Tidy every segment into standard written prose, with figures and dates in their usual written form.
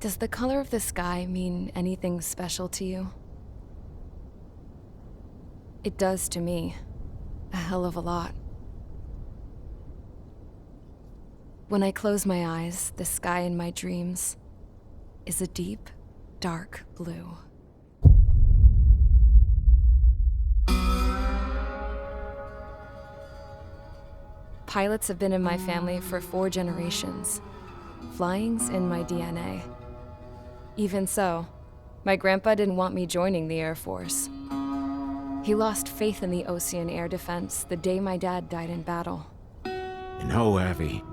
Does the color of the sky mean anything special to you? It does to me. A hell of a lot. When I close my eyes, the sky in my dreams is a deep, dark blue. Pilots have been in my family for 4 generations. Flying's in my DNA. Even so, my grandpa didn't want me joining the Air Force. He lost faith in the Ocean Air Defense the day my dad died in battle. You know, Abby,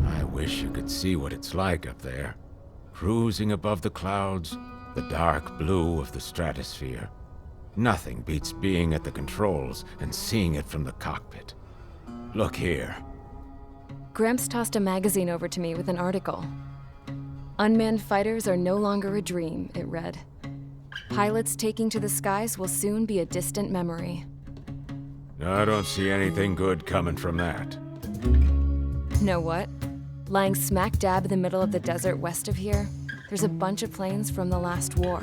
I wish you could see what it's like up there. Cruising above the clouds, the dark blue of the stratosphere. Nothing beats being at the controls and seeing it from the cockpit. Look here. Gramps tossed a magazine over to me with an article. Unmanned fighters are no longer a dream, it read. Pilots taking to the skies will soon be a distant memory. I don't see anything good coming from that. Know what? Lying smack dab in the middle of the desert west of here, there's a bunch of planes from the last war.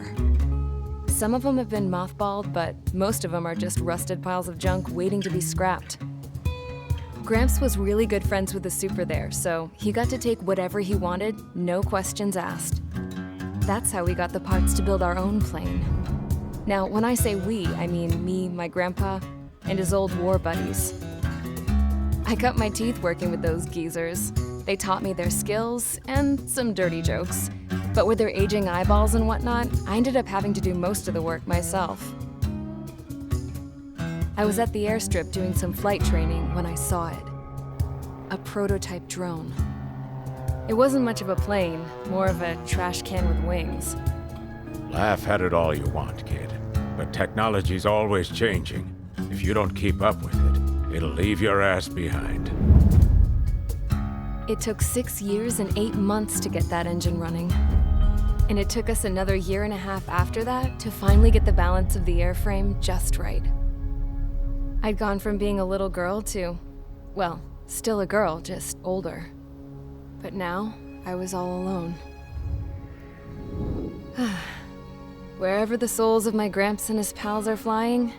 Some of them have been mothballed, but most of them are just rusted piles of junk waiting to be scrapped. Gramps was really good friends with the super there, so he got to take whatever he wanted, no questions asked. That's how we got the parts to build our own plane. Now, when I say we, I mean me, my grandpa, and his old war buddies. I cut my teeth working with those geezers. They taught me their skills and some dirty jokes. But with their aging eyeballs and whatnot, I ended up having to do most of the work myself. I was at the airstrip doing some flight training when I saw it. A prototype drone. It wasn't much of a plane, more of a trash can with wings. Laugh at it all you want, kid. But technology's always changing. If you don't keep up with it, it'll leave your ass behind. It took 6 years and 8 months to get that engine running. And it took us another 1.5 years after that to finally get the balance of the airframe just right. I'd gone from being a little girl to, well, still a girl, just older. But now, I was all alone. Wherever the souls of my Gramps and his pals are flying,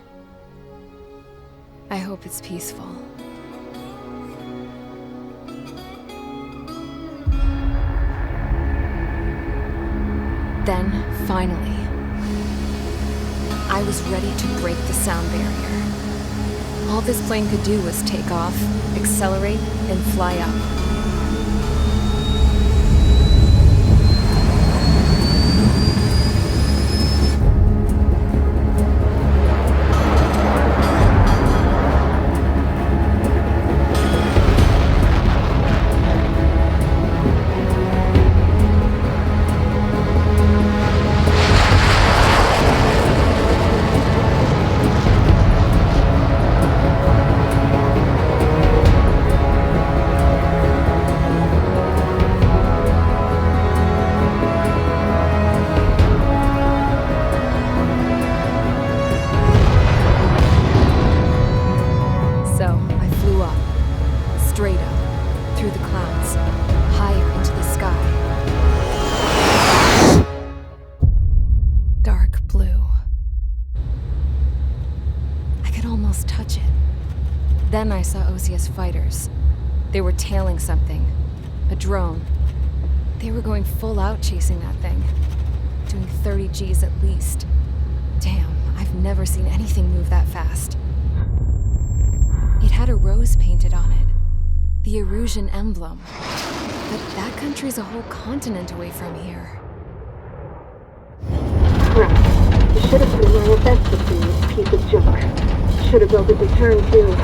I hope it's peaceful. Then, finally, I was ready to break the sound barrier. All this plane could do was take off, accelerate, and fly up. Then I saw Osia's fighters. They were tailing something. A drone. They were going full out chasing that thing. Doing 30 Gs at least. Damn, I've never seen anything move that fast. It had a rose painted on it. The Erusian emblem. But that country's a whole continent away from here. Crap. You should have been wearing a vest with this piece of junk. Should have built a return too.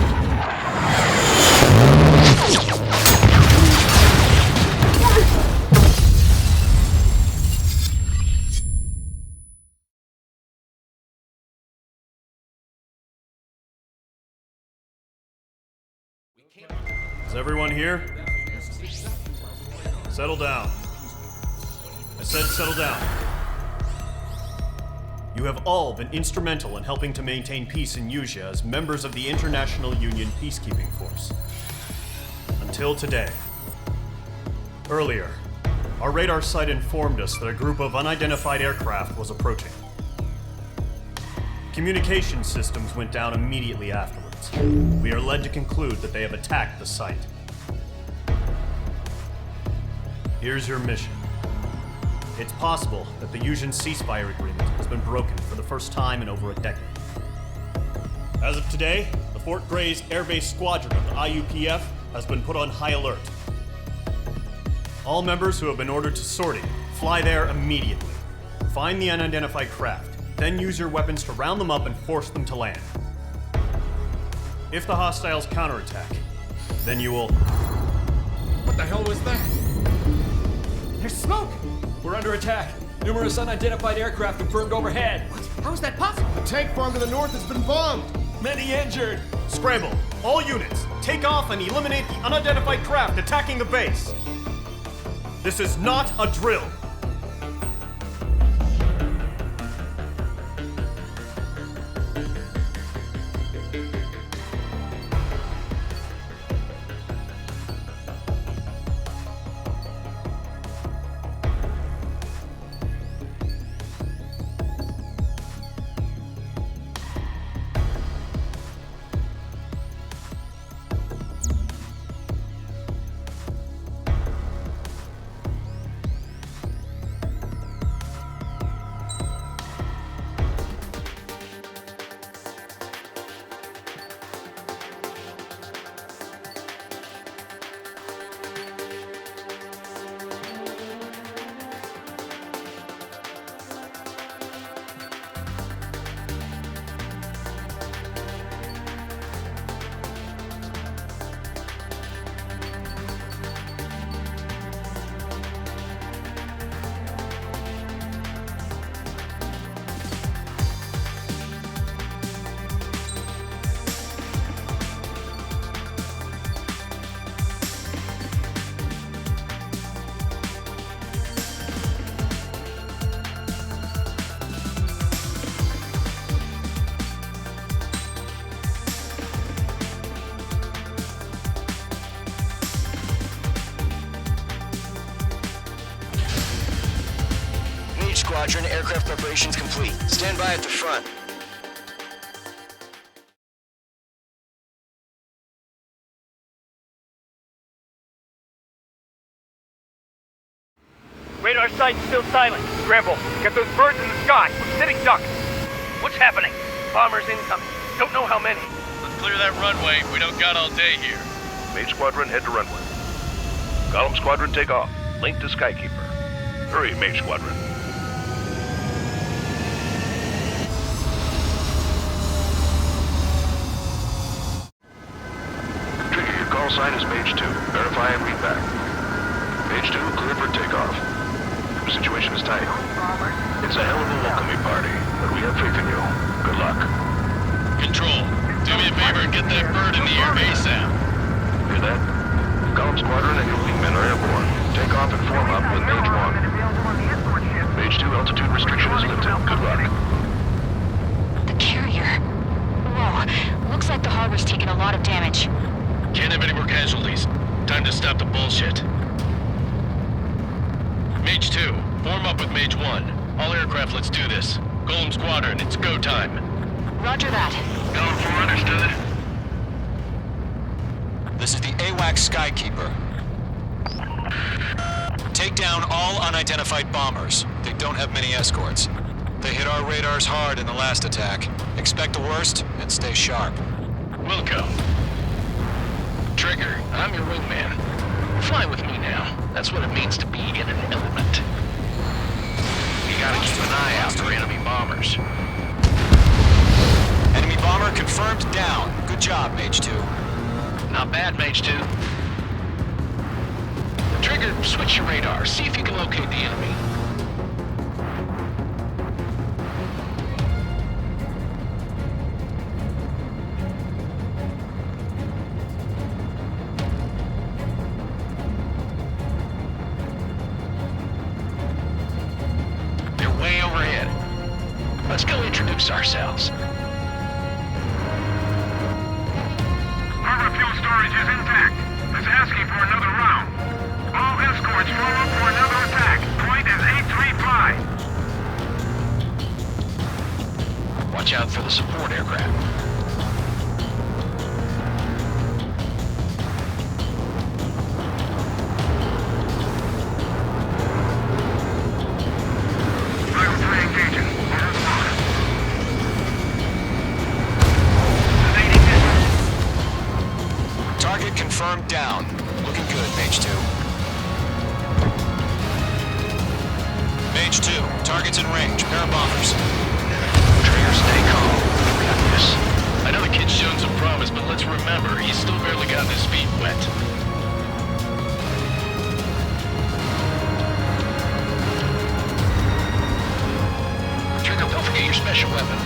Is everyone here? Settle down. I said settle down. You have all been instrumental in helping to maintain peace in Usea as members of the International Union Peacekeeping Force. Until today. Earlier, Our radar site informed us that a group of unidentified aircraft was approaching. Communication systems went down immediately afterwards. We are led to conclude that they have attacked the site. Here's your mission. It's possible that the Yuuzhan ceasefire agreement has been broken for the first time in over a decade. As of today, the Fort Grays Air Base Squadron of the IUPF has been put on high alert. All members who have been ordered to sortie, fly there immediately. Find the unidentified craft, then use your weapons to round them up and force them to land. If the hostiles counterattack, then you will... What the hell was that? There's smoke! We're under attack. Numerous unidentified aircraft confirmed overhead. What? How is that possible? The tank farm to the north has been bombed! Many injured. Scramble! All units, take off and eliminate the unidentified craft attacking the base! This is not a drill! Squadron, aircraft preparations complete. Stand by at the front. Radar site's still silent. Scramble. Get those birds in the sky. We're sitting ducks. What's happening? Bombers incoming. Don't know how many. Let's clear that runway. We don't got all day here. Mage Squadron, head to runway. Column Squadron, take off. Link to Skykeeper. Hurry, Mage Squadron. Trigger, your call sign is Mage 2. Verify and read back. Mage 2, cleared for takeoff. The situation is tight. It's a hell of a welcoming party, but we have faith in you. Good luck. Control, do me a favor and get that bird in the air ASAP. Hear that? Column Squadron and your wingmen are airborne. Take off and form up with Mage 1. Mage 2, altitude restriction is lifted. Good luck. The carrier. Whoa, looks like the harbor's taken a lot of damage. Can't have any more casualties. Time to stop the bullshit. Mage 2, form up with Mage 1. All aircraft, let's do this. Golem Squadron, it's go time. Roger that. Going for understood. This is the AWAC Skykeeper. Take down all unidentified bombers. They don't have many escorts. They hit our radars hard in the last attack. Expect the worst and stay sharp. Wilco. Trigger, I'm your wingman. Fly with me now. That's what it means to be in an element. You gotta keep an eye out for enemy bombers. Enemy bomber confirmed down. Good job, Mage 2. Not bad, Mage 2. Trigger, switch your radar. See if you can locate the enemy. They're way overhead. Let's go introduce ourselves. Harbor fuel storage is intact. It's asking for another round. All escorts form up for another attack. out for the support aircraft. Target confirmed down. Looking good, Mage 2. Mage 2, target's in range. Pair of bombers. Trigger, stay calm. We got this. I know the kid's shown some promise, but let's remember, he's still barely gotten his feet wet. Trigger, don't forget your special weapon.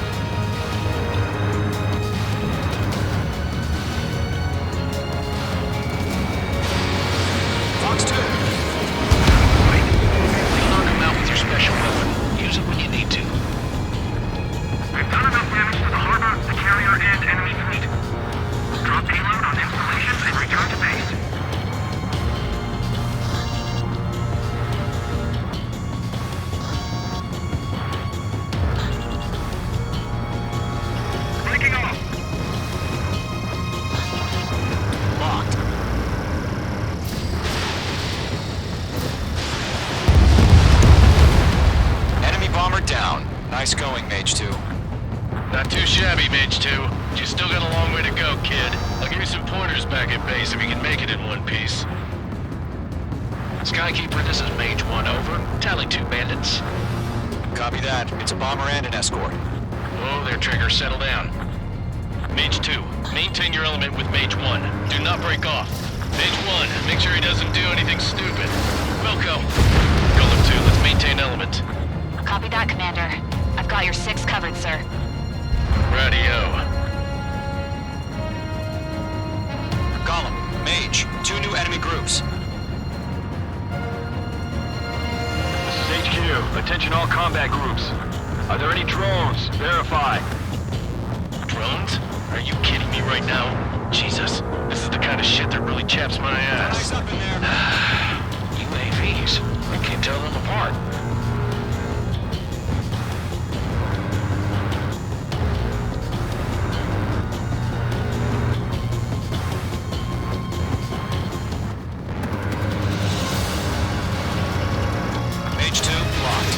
Fox 2. Wait. Knock him out with your special weapon. Use it when you need to. We've done enough damage to the harbor, the carrier, and enemy fleet. Drop payload on installation and return to base. Breaking off. Locked. Enemy bomber down. Nice going, Mage 2. Not too shabby, Mage 2. You still got a long way to go, kid. I'll give you some pointers back at base if you can make it in one piece. Skykeeper, this is Mage 1, over. Tally 2 bandits. Copy that. It's a bomber and an escort. Oh, there, Trigger. Settle down. Mage 2, maintain your element with Mage 1. Do not break off. Mage 1, make sure he doesn't do anything stupid. Wilco. Golem 2, let's maintain element. Copy that, Commander. I've got your 6 covered, sir. Radio. Golem, Mage, 2 new enemy groups. This is HQ. Attention all combat groups. Are there any drones? Verify. Drones? Are you kidding me right now? Jesus, this is the kind of shit that really chaps my ass. Nice up in there. UAVs. I can't tell them apart. Mage 2, locked.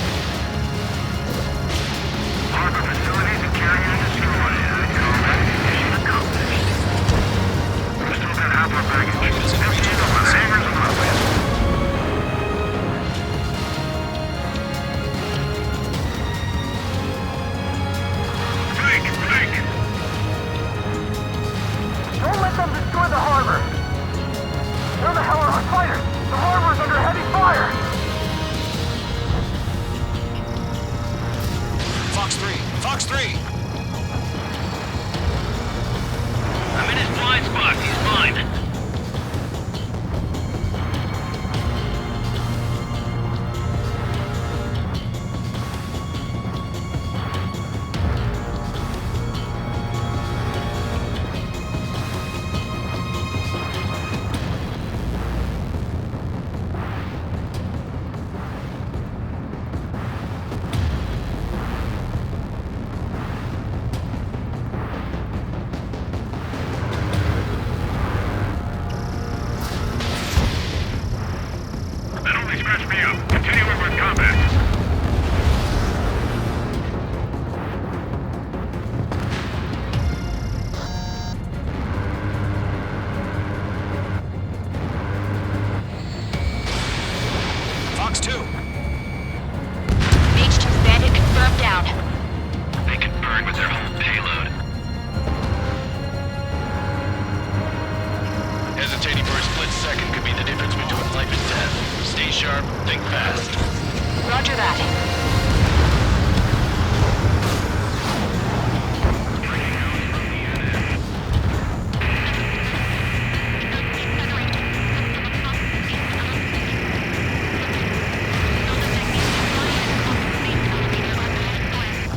Harbor facilities and carrier destroyed. Mission accomplished. We still got half our baggage. 15 over the hangars on our west. Fake! Don't let them destroy the harbor! Where the hell are our fighters? The harbor's under heavy fire! Fox 3, Fox 3! I'm in his blind spot. He's mine. That only scratched me up. Continue with combat. Fox 2. Mage 2's bandit confirmed down. They can burn with their whole payload. Hesitating for a split second could be the difference between life and death. Stay sharp, think fast. Roger that.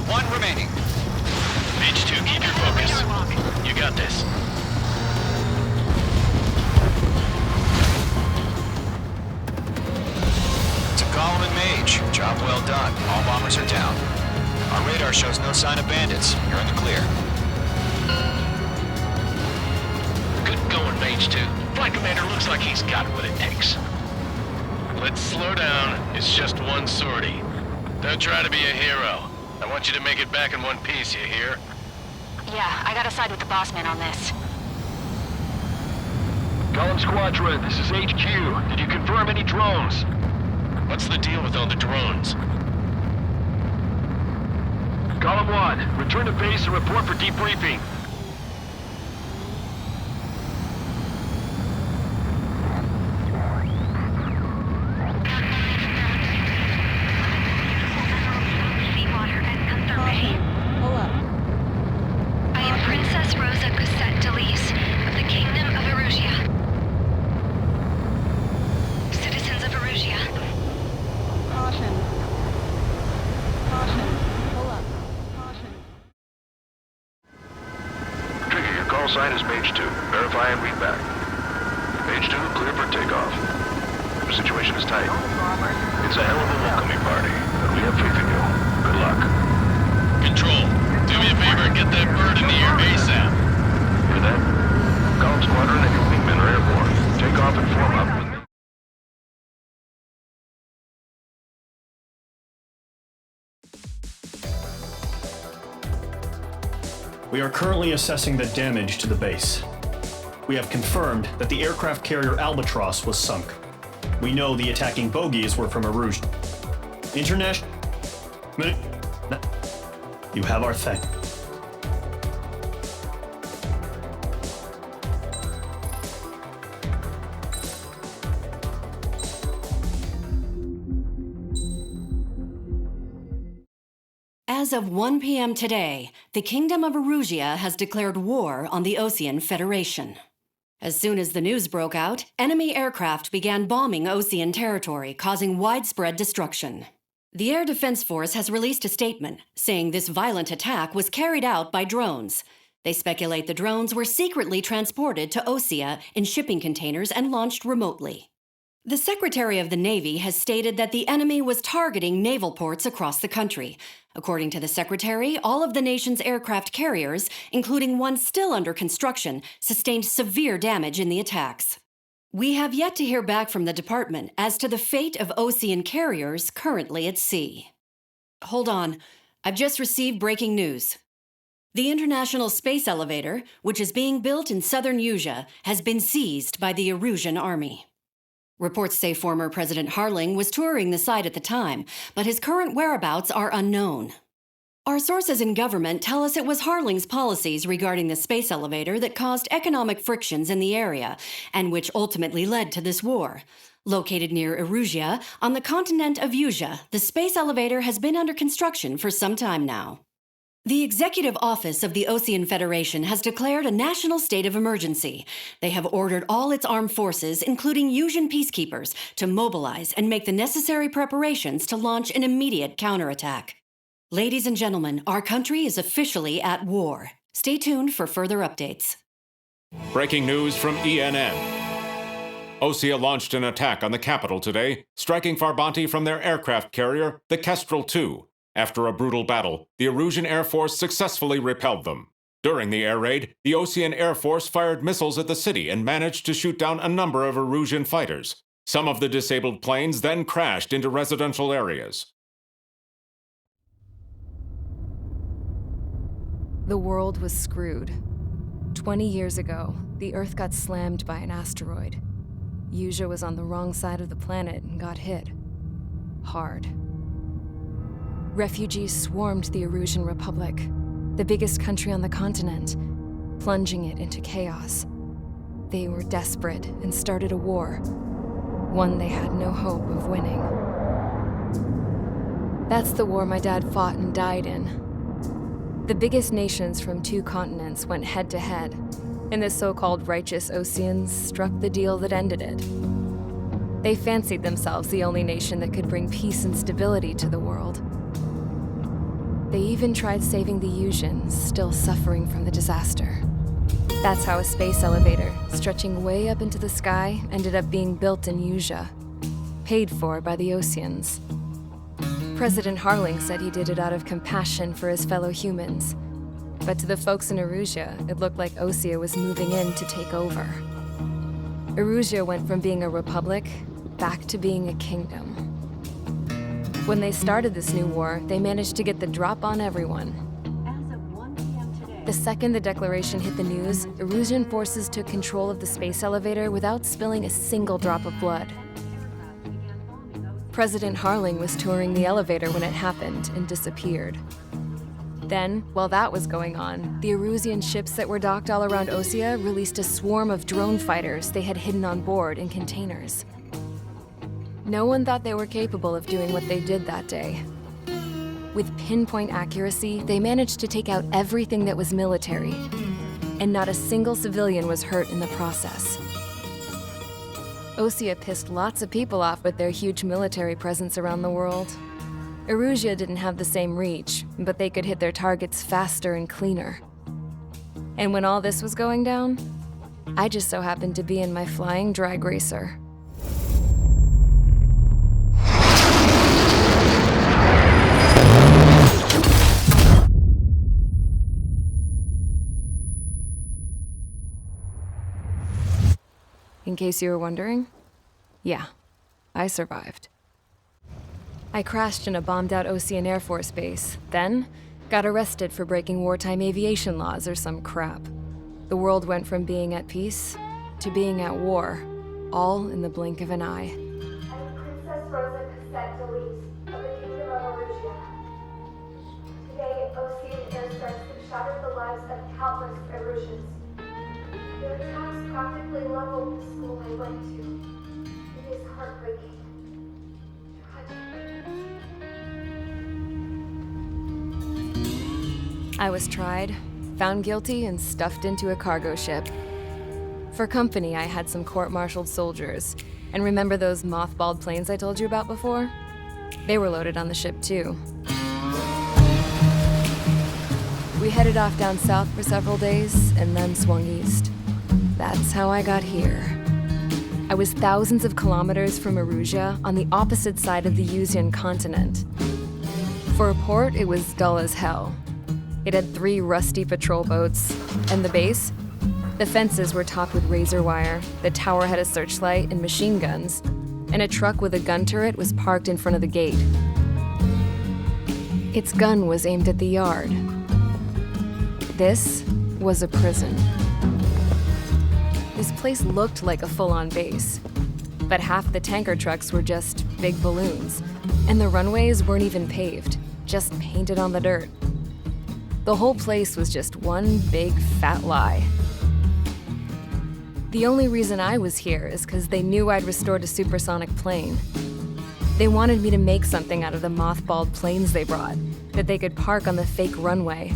One remaining. Mage 2, keep your focus. You got this. It's a Golem and Mage. Job well done. All bombers are down. Our radar shows no sign of bandits. You're in the clear. Good going, Mage 2. Flight Commander looks like he's got what it takes. Let's slow down. It's just one sortie. Don't try to be a hero. I want you to make it back in one piece, you hear? Yeah, I gotta side with the boss man on this. Column Squadron, this is HQ. Did you confirm any drones? What's the deal with all the drones? Column 1, return to base and report for debriefing. Sign is Mage 2. Verify and read back. Mage 2, clear for takeoff. The situation is tight. It's a hell of a welcoming party, but we have faith in you. Good luck. Control, do me a favor and get that bird in the air ASAP. Hear that? Column Squadron and your wingmen are airborne. Take off and form up with me. We are currently assessing the damage to the base. We have confirmed that the aircraft carrier Albatross was sunk. We know the attacking bogies were from Erusia. International... You have our thanks. As of 1 p.m. today, the Kingdom of Erusia has declared war on the Osean Federation. As soon as the news broke out, enemy aircraft began bombing Osean territory, causing widespread destruction. The Air Defense Force has released a statement saying this violent attack was carried out by drones. They speculate the drones were secretly transported to Osea in shipping containers and launched remotely. The Secretary of the Navy has stated that the enemy was targeting naval ports across the country. According to the Secretary, all of the nation's aircraft carriers, including one still under construction, sustained severe damage in the attacks. We have yet to hear back from the department as to the fate of Osean carriers currently at sea. Hold on, I've just received breaking news. The International Space Elevator, which is being built in southern Usea, has been seized by the Erusian Army. Reports say former President Harling was touring the site at the time, but his current whereabouts are unknown. Our sources in government tell us it was Harling's policies regarding the space elevator that caused economic frictions in the area, and which ultimately led to this war. Located near Erusia, on the continent of Usea, the space elevator has been under construction for some time now. The Executive Office of the Osean Federation has declared a national state of emergency. They have ordered all its armed forces, including Usian peacekeepers, to mobilize and make the necessary preparations to launch an immediate counterattack. Ladies and gentlemen, our country is officially at war. Stay tuned for further updates. Breaking news from ENN. Osea launched an attack on the capital today, striking Farbanti from their aircraft carrier, the Kestrel II. After a brutal battle, the Erusian Air Force successfully repelled them. During the air raid, the Osean Air Force fired missiles at the city and managed to shoot down a number of Erusian fighters. Some of the disabled planes then crashed into residential areas. The world was screwed. 20 years ago, the Earth got slammed by an asteroid. Usea was on the wrong side of the planet and got hit. Hard. Refugees swarmed the Erusian Republic, the biggest country on the continent, plunging it into chaos. They were desperate and started a war, one they had no hope of winning. That's the war my dad fought and died in. The biggest nations from 2 continents went head-to-head, and the so-called righteous Oseans struck the deal that ended it. They fancied themselves the only nation that could bring peace and stability to the world. They even tried saving the Usians, still suffering from the disaster. That's how a space elevator, stretching way up into the sky, ended up being built in Usea, paid for by the Oseans. President Harling said he did it out of compassion for his fellow humans. But to the folks in Erusia, it looked like Osea was moving in to take over. Erusia went from being a republic back to being a kingdom. When they started this new war, they managed to get the drop on everyone. The second the declaration hit the news, Erusian forces took control of the space elevator without spilling a single drop of blood. President Harling was touring the elevator when it happened and disappeared. Then, while that was going on, the Erusian ships that were docked all around Osea released a swarm of drone fighters they had hidden on board in containers. No one thought they were capable of doing what they did that day. With pinpoint accuracy, they managed to take out everything that was military, and not a single civilian was hurt in the process. Osea pissed lots of people off with their huge military presence around the world. Erusia didn't have the same reach, but they could hit their targets faster and cleaner. And when all this was going down, I just so happened to be in my flying drag racer. In case you were wondering, yeah, I survived. I crashed in a bombed-out Osean Air Force base, then got arrested for breaking wartime aviation laws or some crap. The world went from being at peace to being at war, all in the blink of an eye. I'm Princess Rosa Cassette Delete of the Kingdom of Erusia. Today, Osean airstrikes have shattered the lives of countless Erusians. Their attacks practically leveled the school I went to. It is heartbreaking. I was tried, found guilty, and stuffed into a cargo ship. For company, I had some court-martialed soldiers. And remember those mothballed planes I told you about before? They were loaded on the ship too. We headed off down south for several days, and then swung east. That's how I got here. I was thousands of kilometers from Erusia, on the opposite side of the Usian continent. For a port, it was dull as hell. It had 3 rusty patrol boats, and the base? The fences were topped with razor wire, the tower had a searchlight and machine guns, and a truck with a gun turret was parked in front of the gate. Its gun was aimed at the yard. This was a prison. This place looked like a full-on base, but half the tanker trucks were just big balloons, and the runways weren't even paved, just painted on the dirt. The whole place was just one big fat lie. The only reason I was here is because they knew I'd restored a supersonic plane. They wanted me to make something out of the mothballed planes they brought, that they could park on the fake runway.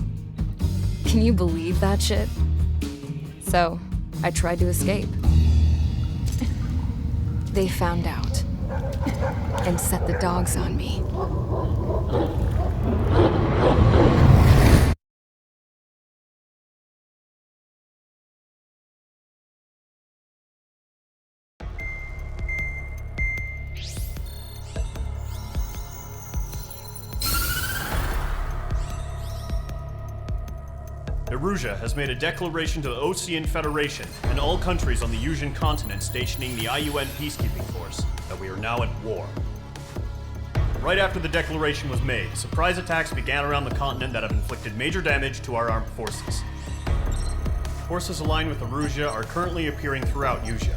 Can you believe that shit? So, I tried to escape. They found out, and set the dogs on me. Erusia has made a declaration to the Osean Federation and all countries on the Usian continent stationing the IUN peacekeeping force that we are now at war. Right after the declaration was made, surprise attacks began around the continent that have inflicted major damage to our armed forces. Forces aligned with Erusia are currently appearing throughout Usia.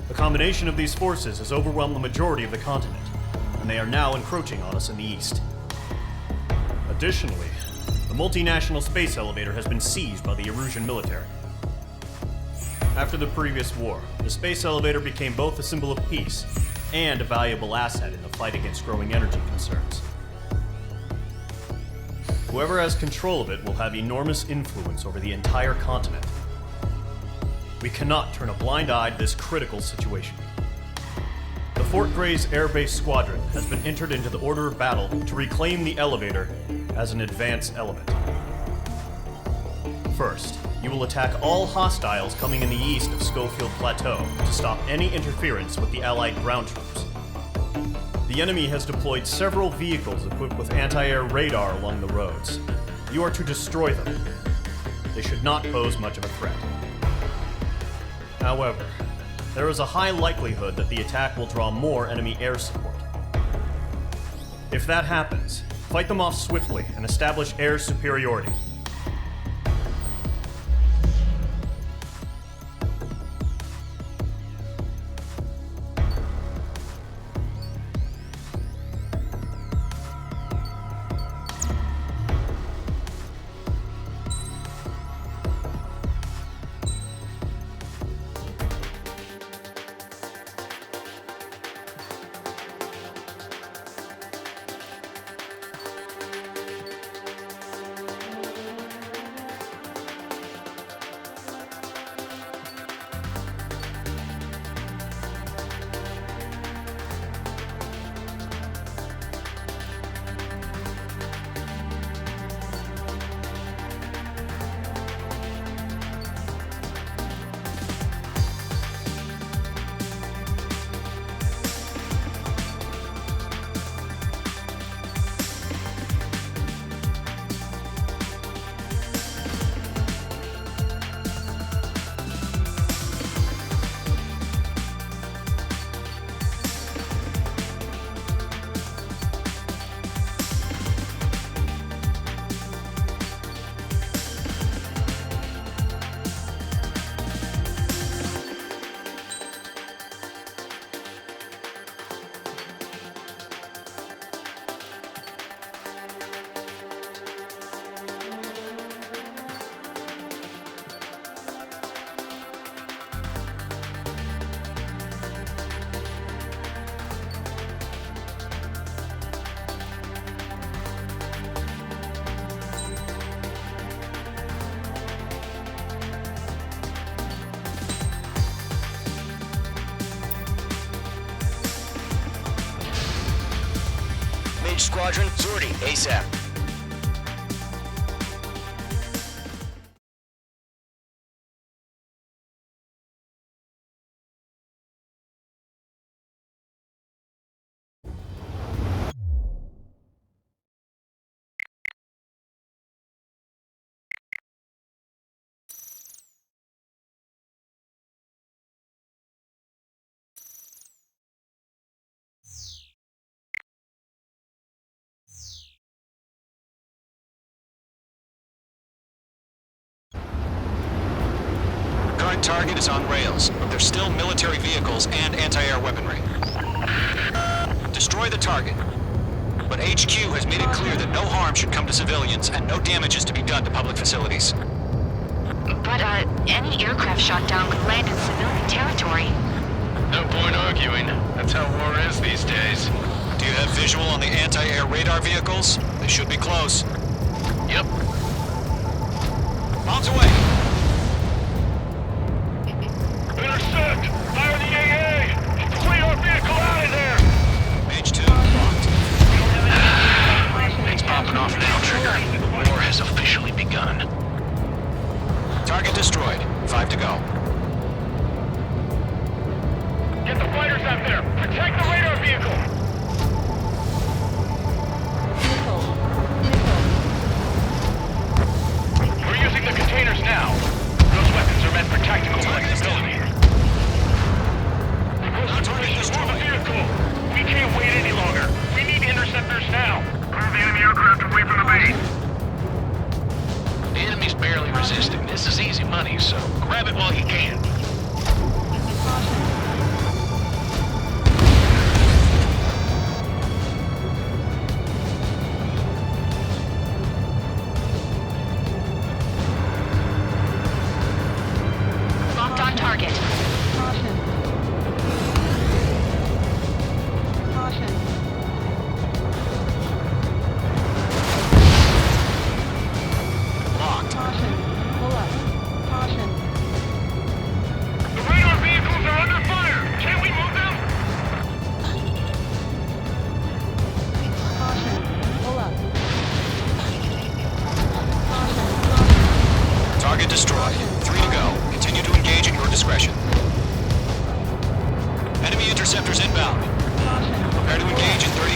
The combination of these forces has overwhelmed the majority of the continent, and they are now encroaching on us in the east. Additionally, the multinational space elevator has been seized by the Erusian military. After the previous war, the space elevator became both a symbol of peace and a valuable asset in the fight against growing energy concerns. Whoever has control of it will have enormous influence over the entire continent. We cannot turn a blind eye to this critical situation. The Fort Gray's Air Base Squadron has been entered into the order of battle to reclaim the elevator as an advance element. First, you will attack all hostiles coming in the east of Schofield Plateau to stop any interference with the Allied ground troops. The enemy has deployed several vehicles equipped with anti-air radar along the roads. You are to destroy them. They should not pose much of a threat. However, there is a high likelihood that the attack will draw more enemy air support. If that happens, fight them off swiftly and establish air superiority. Squadron, sortie, ASAP. Current target is on rails, but there's still military vehicles and anti-air weaponry. Destroy the target. But HQ has made it clear that no harm should come to civilians and no damage is to be done to public facilities. But, any aircraft shot down could land in civilian territory. No point arguing. That's how war is these days. Do you have visual on the anti-air radar vehicles? They should be close. Yep. Bombs away! Intercept! Fire the AA! Clean our vehicle out of there! Mage 2, locked. It's popping off now, Trigger. War has officially begun. Target destroyed. 5 to go. Get the fighters out there! Protect the radar vehicle! We're using the containers now. Those weapons are meant for tactical flexibility.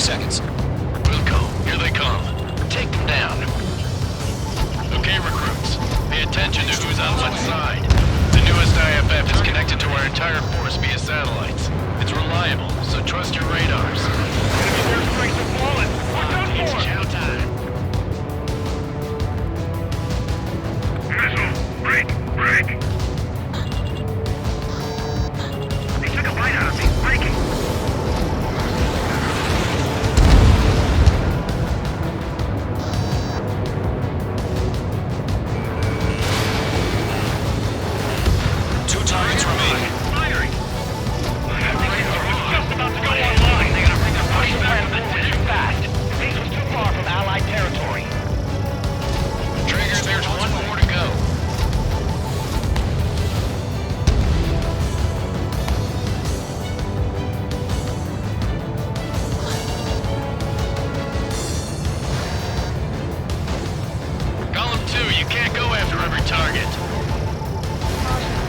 seconds. Wilco, here they come. Take them down. Okay, recruits. Pay attention to who's on what side. The newest IFF is connected to our entire force via satellites. It's reliable, so trust your radars. Enemy airstrikes are falling. We're done for. It's chow time. Missile. Break. They took a bite out of me. Breaking. Two targets remaining. Firing. Just about to go online. They gotta bring their push back too fast. Base was too far from Allied territory. Trigger, there's one more to go. Column 2, you can't go after every target.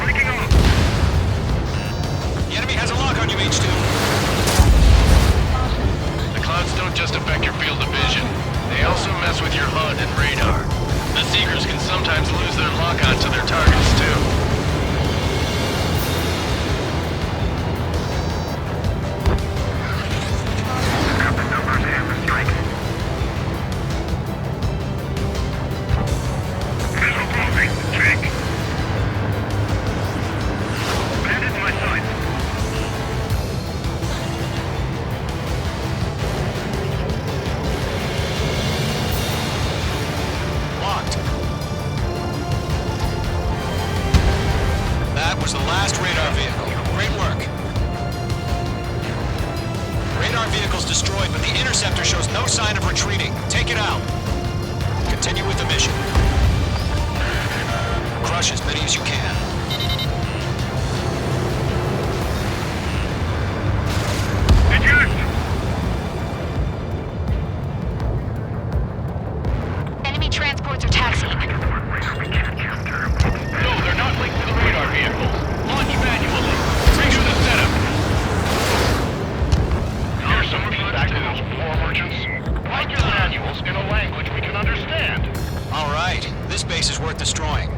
Breaking off. The enemy has a lock on you, H2. The clouds don't just affect your field of vision. They also mess with your HUD and radar. The Seekers can sometimes lose their lock-on to their targets, too. Got the numbers and the strike. Missile closing. Check. Bandit in my sight. Locked. That was the last radar vehicle. Great work. Radar vehicle's destroyed, but the interceptor shows no sign of retreating. Take it out. Continue with the mission. Crush as many as you can. Eject. Enemy transports are taxiing. No, they're not linked to the radar vehicles. Launch manually. Redo the setup. Here's some feedback to those war merchants. Write your manuals in a language we can understand. All right. This base is worth destroying.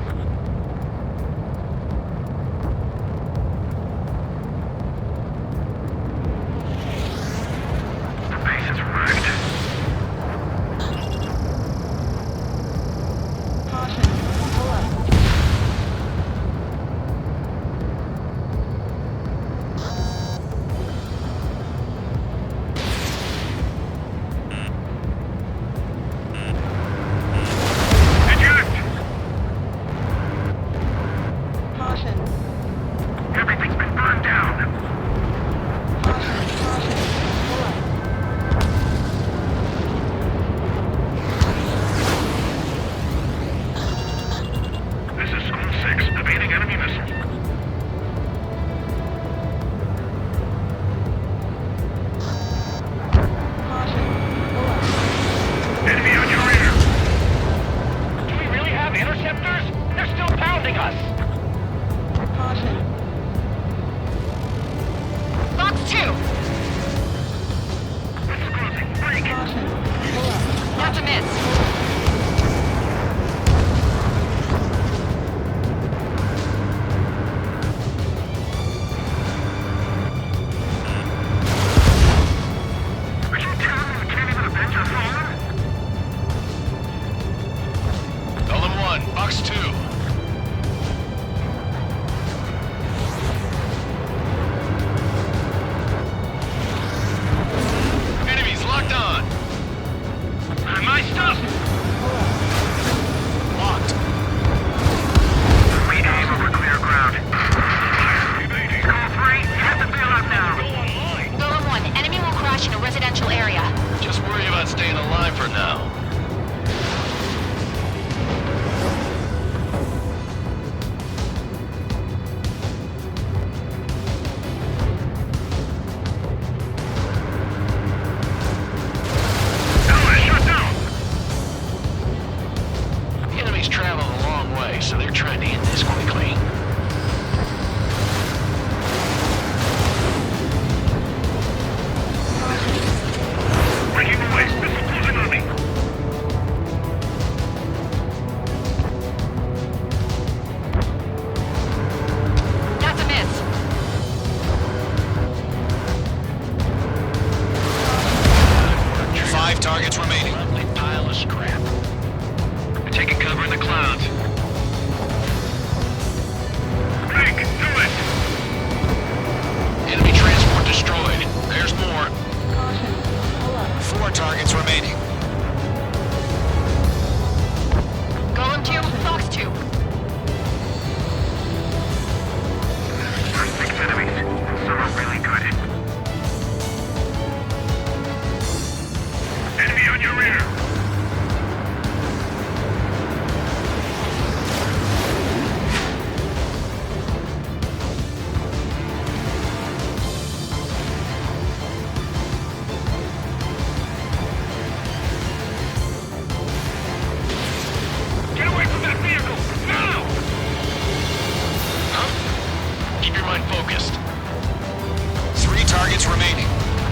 targets remaining.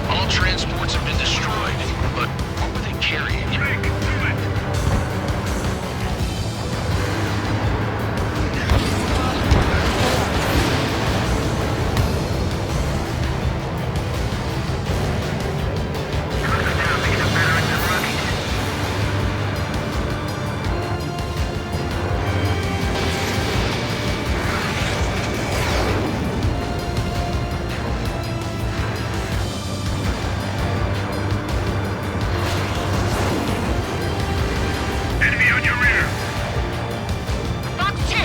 All transports have been destroyed, but what were they carrying? Enemy on your rear! Fox 2!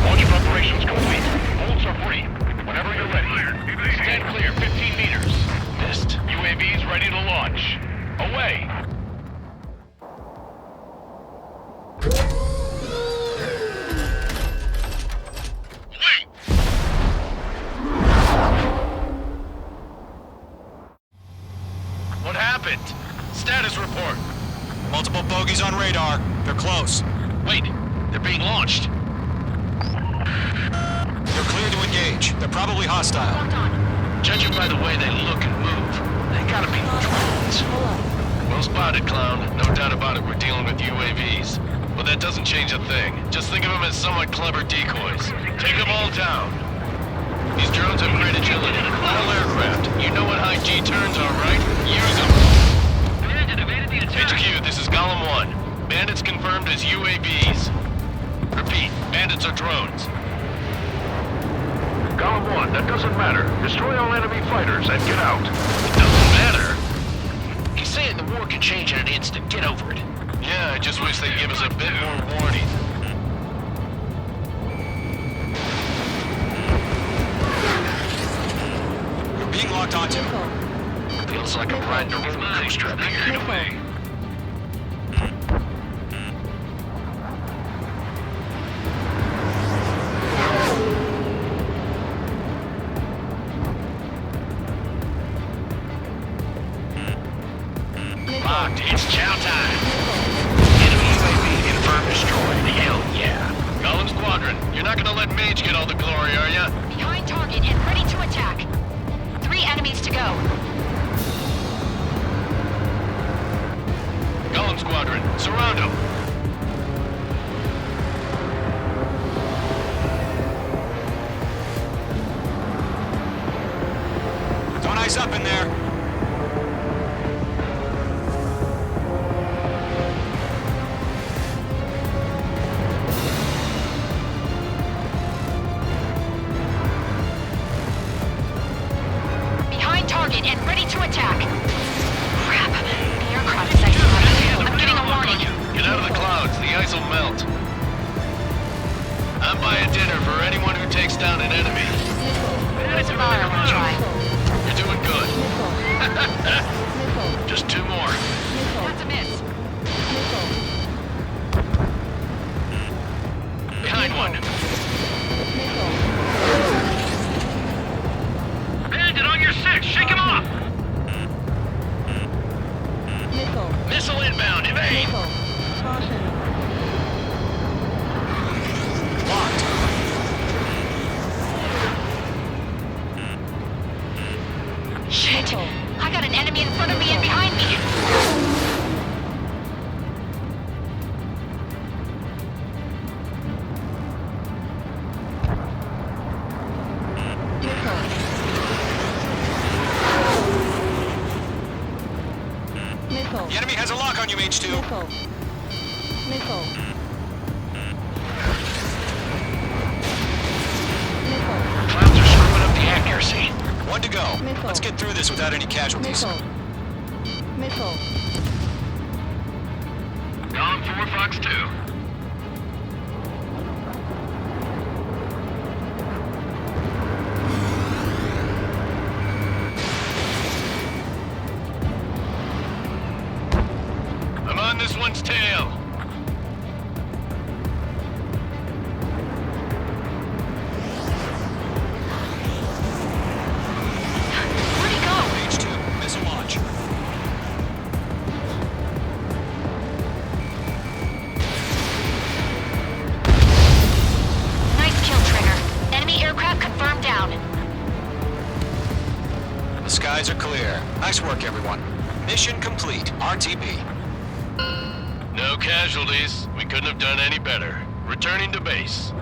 Launch preparations complete. Bolts are free. Whenever you're ready. Stand clear, 15 meters. Missed. UAVs ready to launch. Away! What happened? Status report. Multiple bogies on radar. They're close. Wait, they're being launched. They're clear to engage. They're probably hostile. Judging by the way they look and move, they gotta be drones. Well spotted, clown. No doubt about it, we're dealing with UAVs. But that doesn't change a thing. Just think of them as somewhat clever decoys. Take them all down. These drones have great agility. All aircraft. You know what high G turns are, right? Use them. HQ, this is Golem 1. Bandits confirmed as UAVs. Repeat, bandits are drones. Golem 1, that doesn't matter. Destroy all enemy fighters and get out. It doesn't matter. He's saying the war can change in an instant. Get over it. Yeah, I just wish they'd give us a bit more warning. You're being locked onto. Feels like I'm riding a roller coaster up here. Locked. It's chow time. Enemy UAV confirmed destroyed. Hell yeah. Golem Squadron, you're not gonna let Mage get all the glory, are ya? Behind target and ready to attack. 3 enemies to go. Golem Squadron, surround them. Don't ice up in there. Behind target and ready to attack. Crap. The aircraft is activated. I'm getting a warning. Get out of the clouds, the ice will melt. I'm buying dinner for anyone who takes down an enemy. It's a fire we'll try. You're doing good. Just 2 more. That's a miss. Behind one. Bandit on your 6. Shake him off. Missile inbound, evade. Locked. Shit. I got an enemy in front of me and behind me. The enemy has a lock on you, H2. Clouds are screwing up the accuracy. 1 to go. Let's get through this without any casualties. Golem 4, Fox 2. I'm on this one's tail. Where'd he go? H2, missile launch. Skies are clear. Nice work, everyone. Mission complete. RTB. No casualties. We couldn't have done any better. Returning to base.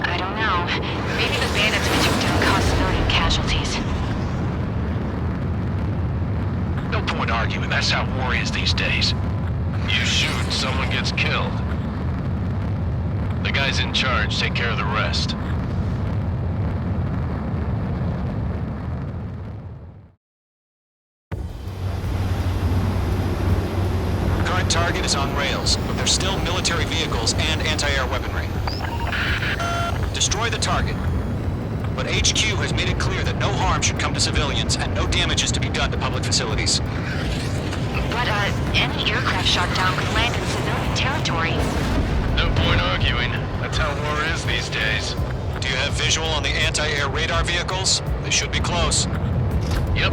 I don't know. Maybe the bandits we took down caused civilian casualties. No point arguing. That's how war is these days. You shoot, someone gets killed. The guys in charge take care of the rest. Current target is on rails, but there's still military vehicles and anti-air weaponry. Destroy the target. But HQ has made it clear that no harm should come to civilians and no damage is to be done to public facilities. But, any aircraft shot down could land in civilian territory. No point arguing. That's how war is these days. Do you have visual on the anti-air radar vehicles? They should be close. Yep.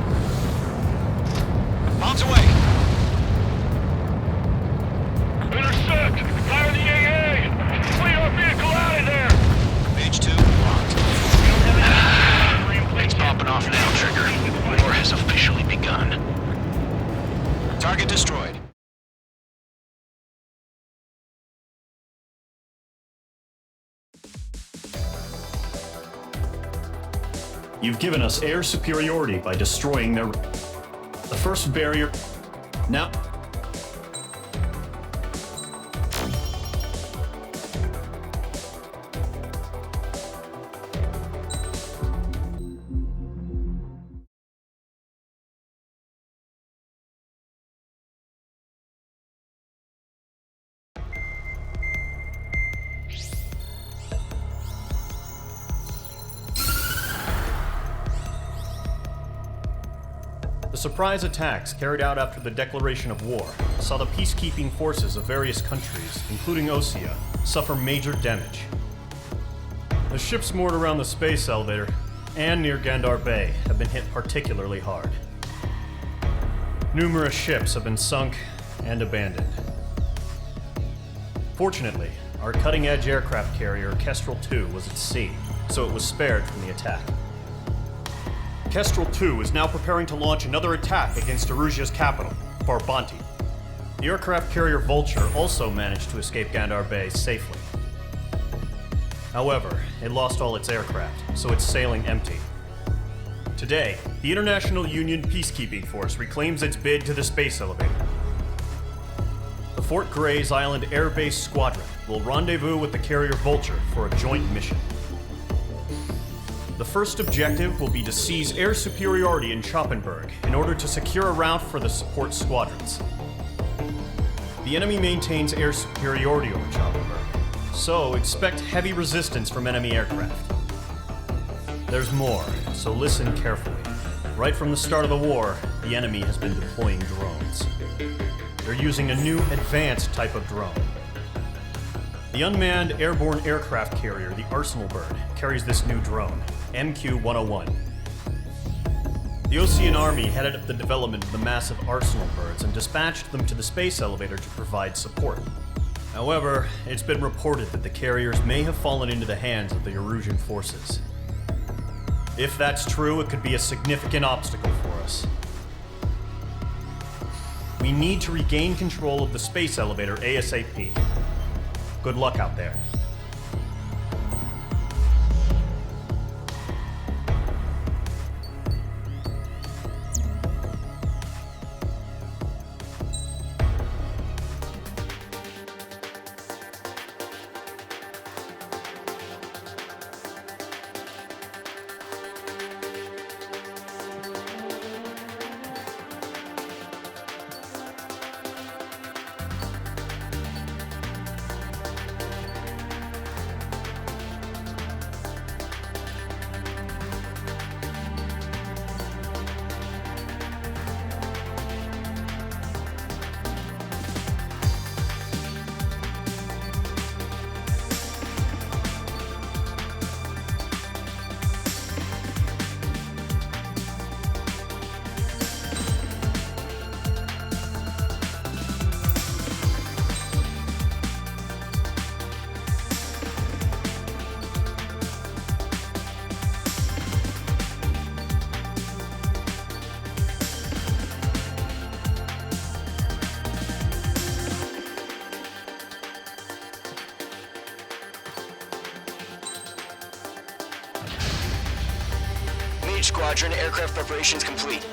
Bombs away! Intercept! Fire the AA! Fleet our vehicle out of there! Page 2, locked. It's popping off now, Trigger. War has officially begun. Target destroyed. You've given us air superiority by destroying their... The first barrier... Now... The surprise attacks carried out after the declaration of war saw the peacekeeping forces of various countries, including Osea, suffer major damage. The ships moored around the space elevator and near Gandar Bay have been hit particularly hard. Numerous ships have been sunk and abandoned. Fortunately, our cutting-edge aircraft carrier Kestrel II was at sea, so it was spared from the attack. Kestrel II is now preparing to launch another attack against Erusia's capital, Farbanti. The aircraft carrier Vulture also managed to escape Gandar Bay safely. However, it lost all its aircraft, so it's sailing empty. Today, the International Union Peacekeeping Force reclaims its bid to the space elevator. The Fort Gray's Island Air Base Squadron will rendezvous with the carrier Vulture for a joint mission. The first objective will be to seize air superiority in Schoppenberg in order to secure a route for the support squadrons. The enemy maintains air superiority over Schoppenberg, so expect heavy resistance from enemy aircraft. There's more, so listen carefully. Right from the start of the war, the enemy has been deploying drones. They're using a new advanced type of drone. The unmanned airborne aircraft carrier, the Arsenal Bird, carries this new drone, MQ-101. The Osean Army headed up the development of the massive Arsenal Birds and dispatched them to the space elevator to provide support. However, it's been reported that the carriers may have fallen into the hands of the Erusian forces. If that's true, it could be a significant obstacle for us. We need to regain control of the space elevator ASAP. Good luck out there. Mage Squadron, aircraft preparations complete.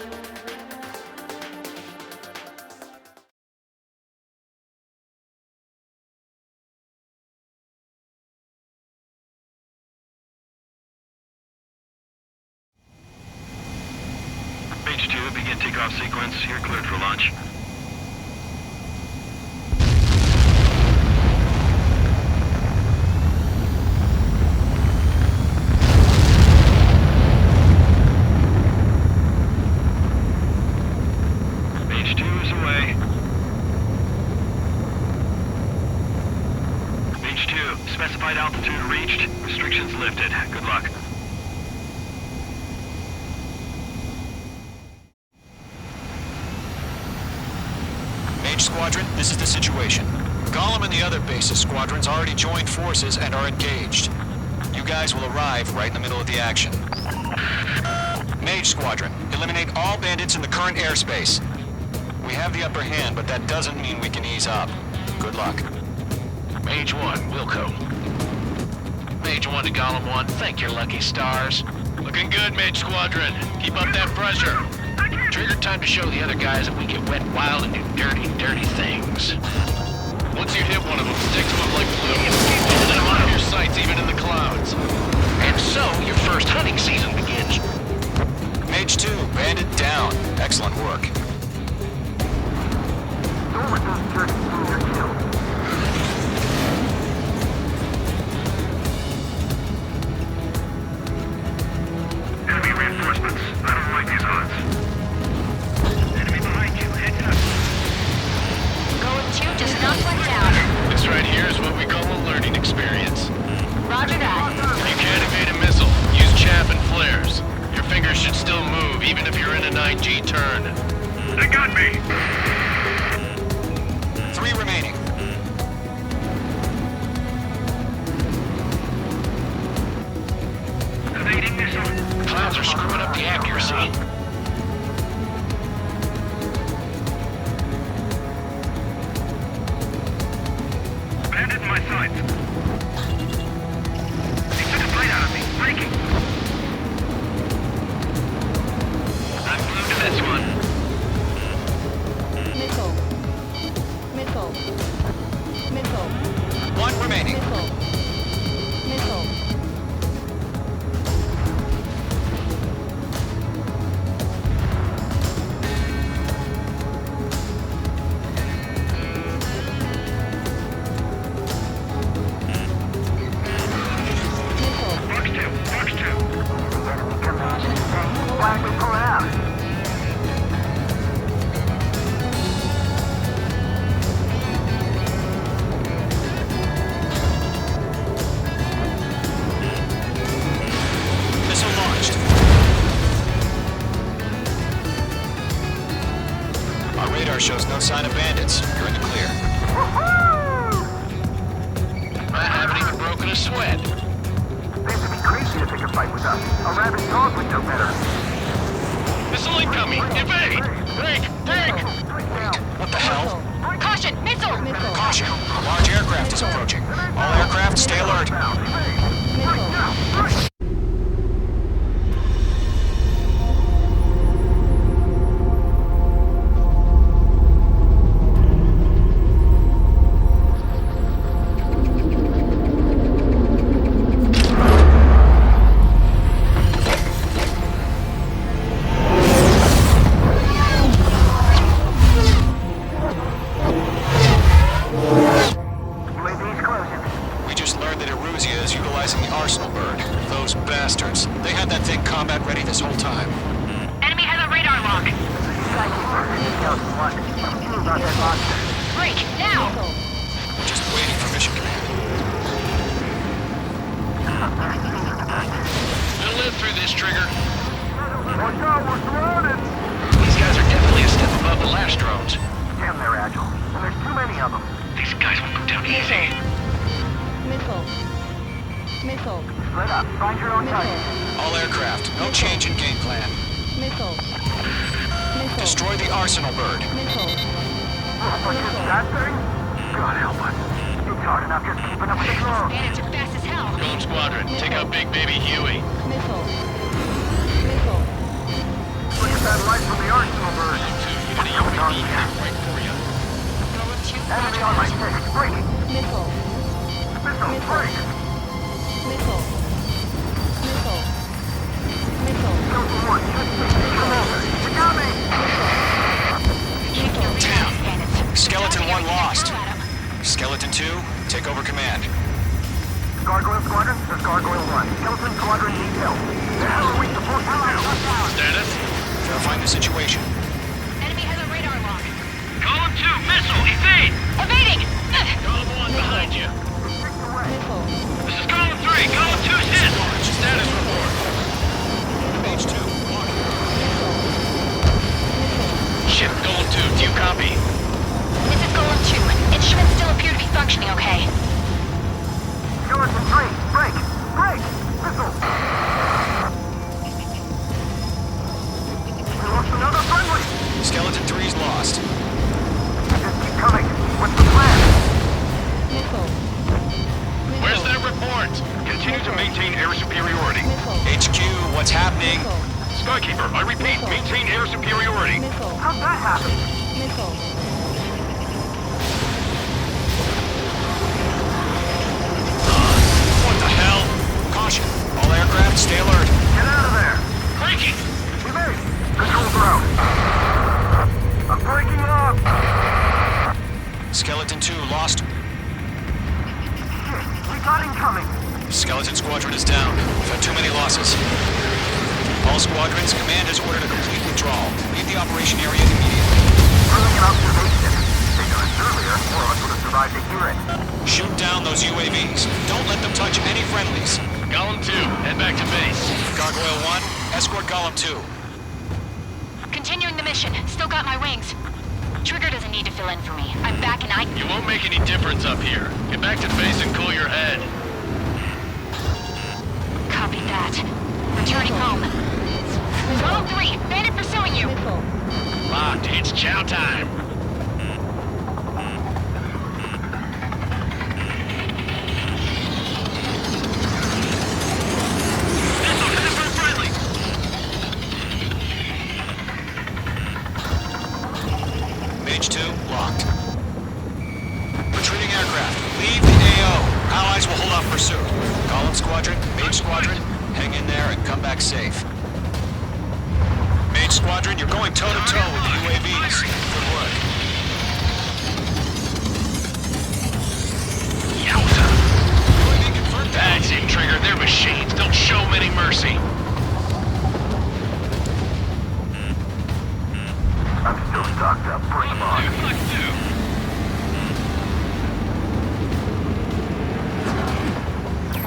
Mage 2, begin takeoff sequence. You're cleared for launch. Mage 2 is away. Mage 2, specified altitude reached. Restrictions lifted. Good luck. Mage Squadron, this is the situation. Gollum and the other bases squadrons already joined forces and are engaged. You guys will arrive right in the middle of the action. Mage Squadron, eliminate all bandits in the current airspace. We have the upper hand, but that doesn't mean we can ease up. Good luck. Mage 1, Wilco. Mage 1 to Gollum 1, thank your lucky stars. Looking good, Mage Squadron. Keep up that pressure. Trigger time to show the other guys that we get wet wild and do dirty, dirty things. Once you hit one of them, stick to them like glue. Hold them out of your sights, even in the clouds. And so, your first hunting season begins. Mage 2, bandit down. Excellent work. Enemy reinforcements. I don't like these odds. Enemy behind you. Heads up. Going to just knock one down. This right here is what we call a learning experience. Roger that. You can't evade a missile. Use chaff and flares. Your fingers should still move, even if you're in a 9G turn. They got me. 3 remaining. Evading missile. Clouds are screwing up the accuracy. Bandit in my sights. He took a blade out of me. Breaking. I'm glued to this one. Missile. Missile. Missile. 1 remaining. Missile. Missile. Box 2. Box 2. Why are we pulling out? Missile launched. Our radar shows no sign of bandits. You're in the clear. I haven't even broken a sweat. They have to be crazy to pick a fight with us. A rabid dog would know better. Missile incoming! Evade! Break! Break! What the hell? Caution! Missile! Caution! A large aircraft is approaching. All aircraft, stay alert. We just learned that Eruzia is utilizing the arsenal bird. Those bastards. They had that thing combat ready this whole time. Enemy has a radar lock. Break, now! We're just waiting for mission command. We'll live through this, Trigger. Watch out, we're surrounded! These guys are definitely a step above the last drones. Damn, they're agile. And there's too many of them. These guys won't go down easy. Missile. Missile. Split up. Find your own target. All aircraft, no change in game plan. Missile. Missile. Destroy the arsenal bird. Missile. What's that thing? God help us. It's hard enough just keeping up with the flow. Bandits are fast as hell. Golem Squadron, take out Big Baby Huey. Missile. Missile. that light from the arsenal bird. Enemy on my 6. Break! Missile. Missile, break! Missile. Missile. Missile. Delta 1, check me. Come over. You got me! Damn. Skeleton 1 lost. Skeleton 2, take over command. Gargoyle Squadron, this is Gargoyle 1. Skeleton Squadron needs help. The hell are we supposed to do? Status? Verifying the situation. Enemy has a radar lock. Column 2, missile, evade! Evading! Column 1 behind you. Missile. This is column 3, column 2's hit! Status report. Page 2, lock. Ship Golem 2, do you copy? This is Golem 2. Instruments still appear to be functioning okay. Skeleton 3, break! Break! Missile! We lost another friendly! Skeleton 3's lost. Just keep coming. What's the plan? Missile. Where's that report? Continue to maintain air superiority. HQ, what's happening? Skykeeper, I repeat, maintain air superiority. Missile. How'd that happen? Missile. What the hell? Caution. All aircraft, stay alert. Get out of there! Breaking! Evade! Controls are out. I'm breaking off! Skeleton 2 lost. Shit, we got incoming! Skeleton Squadron is down. We've had too many losses. All squadrons, command has ordered a complete withdrawal. Leave the operation area immediately. Brilliant observation. They knew this earlier, more of us would have survived to hear it. Shoot down those UAVs. Don't let them touch any friendlies. Golem 2, head back to base. Gargoyle 1, escort Golem 2. Continuing the mission. Still got my wings. Trigger doesn't need to fill in for me. I'm back and You won't make any difference up here. Get back to base and cool your head. Copy that. Returning home. Golem 3, bandit pursuing you. Missile. Locked, it's chow time. Missile, headed for friendly! Mage 2, locked. Retreating aircraft, leave the AO. Allies will hold off pursuit. Golem Squadron, Mage Squadron, hang in there and come back safe. Mage Squadron, you're going toe-to-toe with the UAVs. Good work. Yowza! UAV confirmed. That's it, Trigger. They're machines. Don't show them any mercy. I'm still stocked up. Bring them on.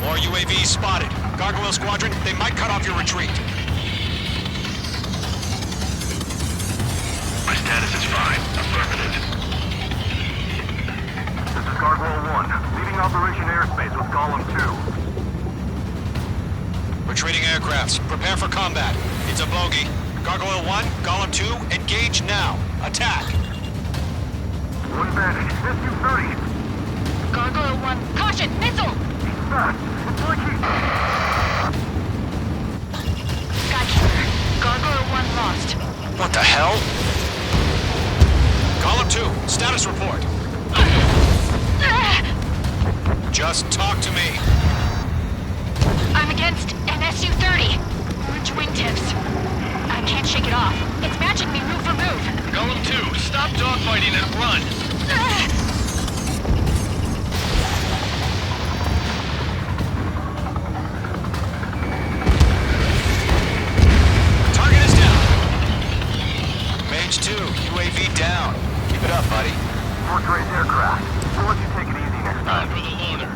More UAVs spotted. Gargoyle Squadron, they might cut off your retreat. My status is fine. Affirmative. This is Gargoyle 1, leaving Operation Airspace with Golem 2. Retreating aircrafts, prepare for combat. It's a bogey. Gargoyle 1, Golem 2, engage now. Attack. One bandit, SU-30. Gargoyle 1, caution! Missile! He's fast. It's like he's... Skykeeper. Gargoyle 1 lost. What the hell? Golem 2, status report. Just talk to me. I'm against an SU-30. Orange wingtips. I can't shake it off. It's matching me move for move. Golem 2, stop dogfighting and run. Target is down. Mage 2, UAV down. Keep it up, buddy. Fort Gray's aircraft. We'll let you take it easy next time. For the loader.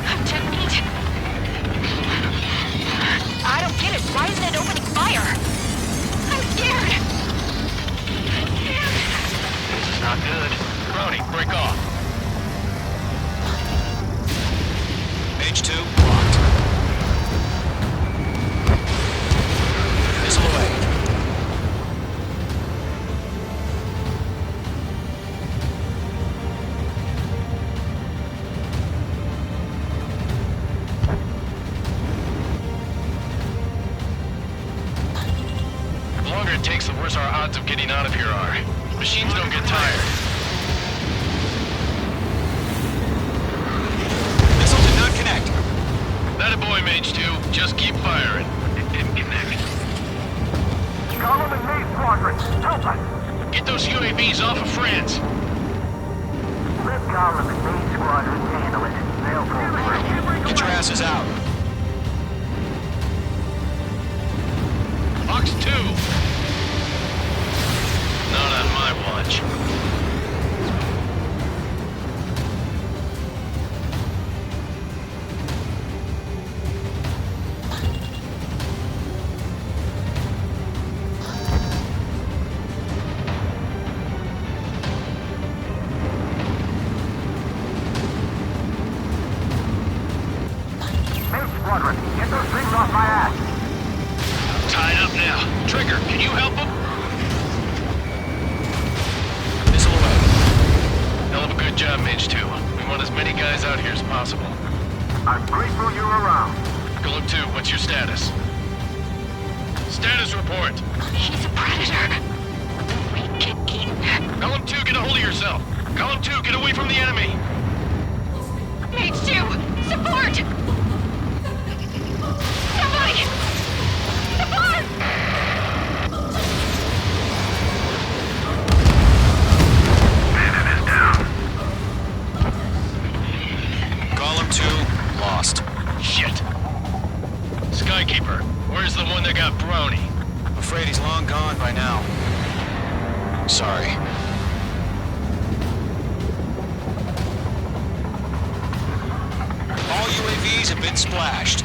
I'm 10 feet. I don't get it. Why isn't it opening fire? I'm scared. I'm scared. This is not good. Brody, break off. Mage 2, locked. Missile away. odds of getting out of here are? Machines don't get tired. Missile did not connect. That a boy, Mage 2. Just keep firing. It didn't connect. Column and main squadron, help us! Get those UAVs off of France. Let Column and main squadron handle it. They'll pull through. Get your asses out. Box 2. Not on my watch. Main squadron, get those things off my ass! Tied up now. Trigger, can you help him? Missile away. Hell of a good job, Mage 2. We want as many guys out here as possible. I'm grateful you're around. Golem 2, what's your status? Status report. He's a predator. We get eaten. Golem 2, get a hold of yourself. Golem 2, get away from the enemy. Mage 2, support! Somebody! Support! Bandit is down. Column 2, lost. Shit. Skykeeper, where's the one that got Brownie? I'm afraid he's long gone by now. Sorry. All UAVs have been splashed.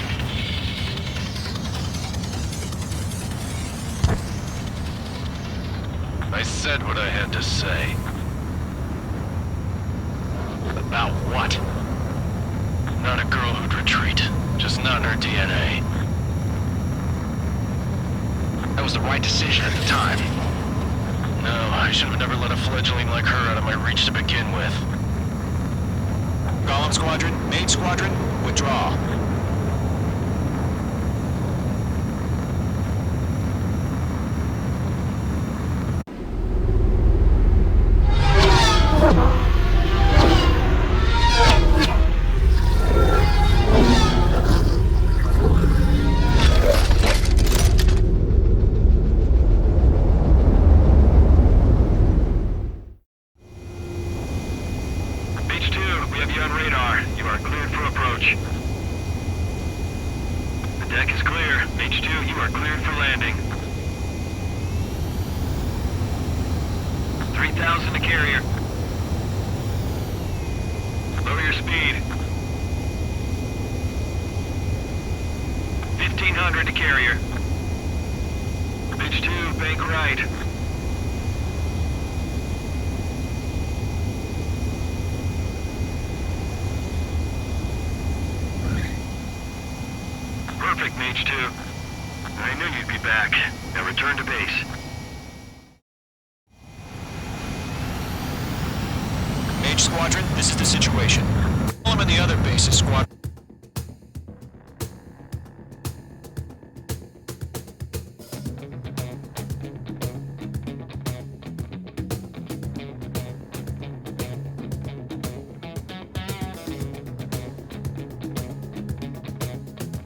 I said what I had to say. About what? Not a girl who'd retreat. Just not in her DNA. That was the right decision at the time. No, I should have never let a fledgling like her out of my reach to begin with. Column squadron, main squadron, withdraw. Mage 2, we have you on radar. You are cleared for approach. The deck is clear. Mage 2, you are cleared for landing. 3,000 to carrier. Lower your speed. 1,500 to carrier. Mage 2, bank right. Perfect, Mage 2. I knew you'd be back. Now return to base. Mage squadron, this is the situation. Column and the other bases squad.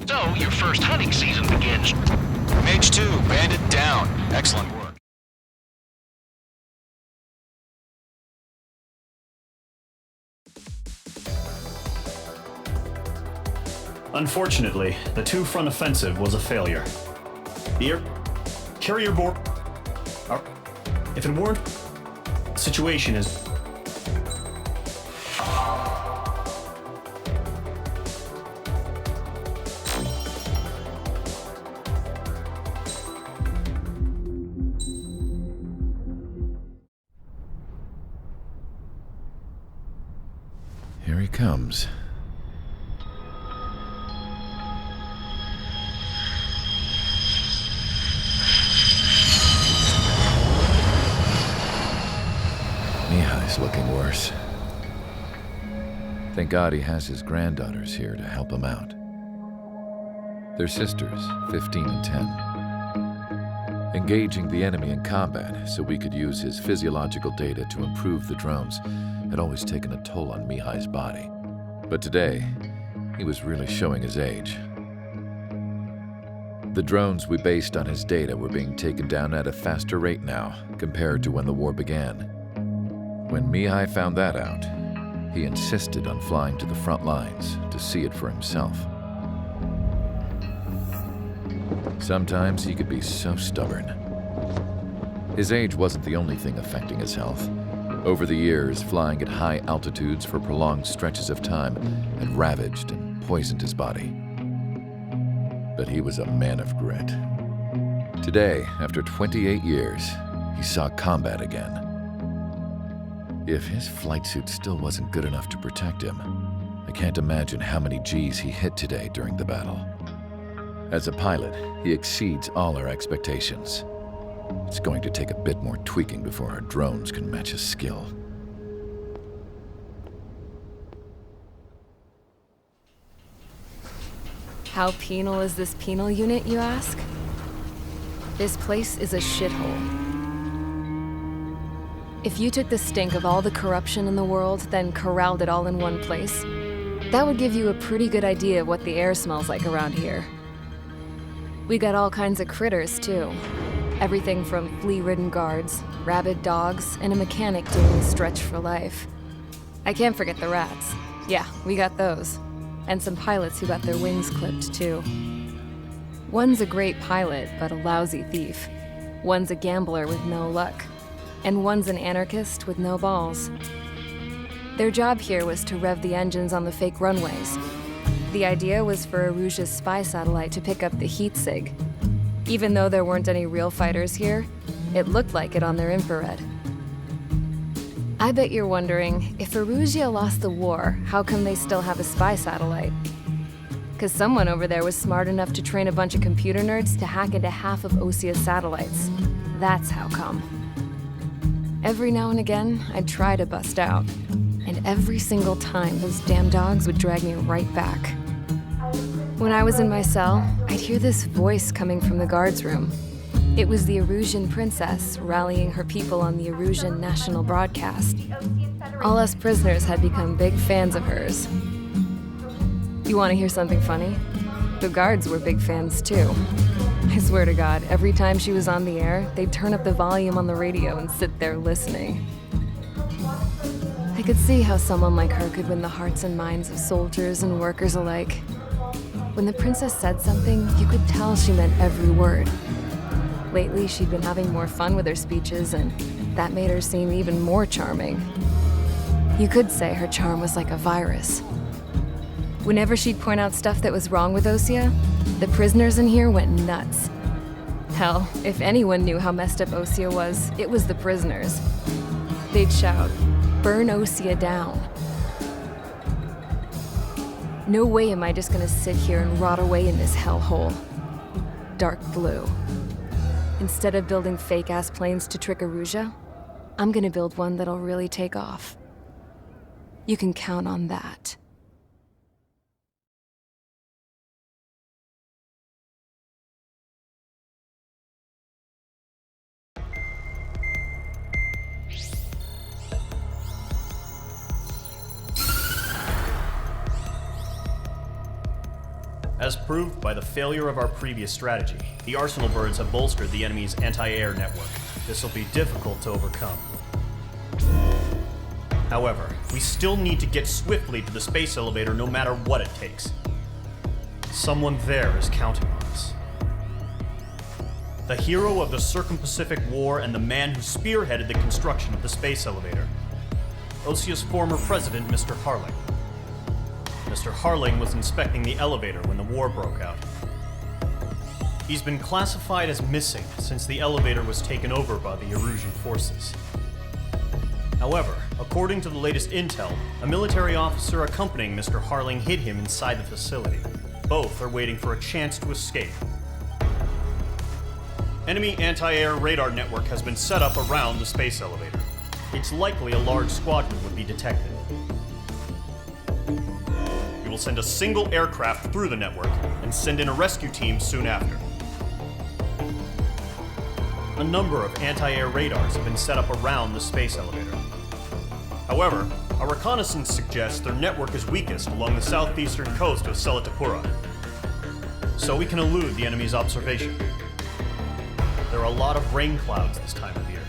So, your first hunting season begins. Mage 2, bandit down. Excellent work. Unfortunately, the two-front offensive was a failure. The carrier board... If it weren't... The situation is... Here he comes. Mihai's looking worse. Thank God he has his granddaughters here to help him out. They're sisters, 15 and 10. Engaging the enemy in combat so we could use his physiological data to improve the drones had always taken a toll on Mihai's body. But today, he was really showing his age. The drones we based on his data were being taken down at a faster rate now compared to when the war began. When Mihai found that out, he insisted on flying to the front lines to see it for himself. Sometimes he could be so stubborn. His age wasn't the only thing affecting his health. Over the years, flying at high altitudes for prolonged stretches of time had ravaged and poisoned his body. But he was a man of grit. Today, after 28 years, he saw combat again. If his flight suit still wasn't good enough to protect him, I can't imagine how many Gs he hit today during the battle. As a pilot, he exceeds all our expectations. It's going to take a bit more tweaking before our drones can match his skill. How penal is this penal unit, you ask? This place is a shithole. If you took the stink of all the corruption in the world, then corralled it all in one place, that would give you a pretty good idea of what the air smells like around here. We got all kinds of critters, too. Everything from flea-ridden guards, rabid dogs, and a mechanic doing a stretch for life. I can't forget the rats. Yeah, we got those. And some pilots who got their wings clipped, too. One's a great pilot, but a lousy thief. One's a gambler with no luck. And one's an anarchist with no balls. Their job here was to rev the engines on the fake runways. The idea was for Erusia's spy satellite to pick up the heat sig. Even though there weren't any real fighters here, it looked like it on their infrared. I bet you're wondering, if Erusia lost the war, how come they still have a spy satellite? Because someone over there was smart enough to train a bunch of computer nerds to hack into half of Osia's satellites. That's how come. Every now and again, I'd try to bust out. And every single time, those damn dogs would drag me right back. When I was in my cell, I'd hear this voice coming from the guards room. It was the Erusian princess rallying her people on the Erusian national broadcast. All us prisoners had become big fans of hers. You want to hear something funny? The guards were big fans too. I swear to God, every time she was on the air, they'd turn up the volume on the radio and sit there listening. I could see how someone like her could win the hearts and minds of soldiers and workers alike. When the princess said something, you could tell she meant every word. Lately, she'd been having more fun with her speeches, and that made her seem even more charming. You could say her charm was like a virus. Whenever she'd point out stuff that was wrong with Osia, the prisoners in here went nuts. Hell, if anyone knew how messed up Osia was, it was the prisoners. They'd shout, "Burn Osia down." No way am I just gonna sit here and rot away in this hellhole. Dark blue. Instead of building fake-ass planes to trick Erusia, I'm gonna build one that'll really take off. You can count on that. As proved by the failure of our previous strategy, the Arsenal birds have bolstered the enemy's anti-air network. This will be difficult to overcome. However, we still need to get swiftly to the space elevator no matter what it takes. Someone there is counting on us. The hero of the Circum-Pacific War and the man who spearheaded the construction of the space elevator. Osia's former president, Mr. Harling. Mr. Harling was inspecting the elevator when the war broke out. He's been classified as missing since the elevator was taken over by the Erusian forces. However, according to the latest intel, a military officer accompanying Mr. Harling hid him inside the facility. Both are waiting for a chance to escape. Enemy anti-air radar network has been set up around the space elevator. It's likely a large squadron would be detected. We will send a single aircraft through the network and send in a rescue team soon after. a number of anti-air radars have been set up around the space elevator. However, our reconnaissance suggests their network is weakest along the southeastern coast of Selatapura, so we can elude the enemy's observation. There are a lot of rain clouds this time of year.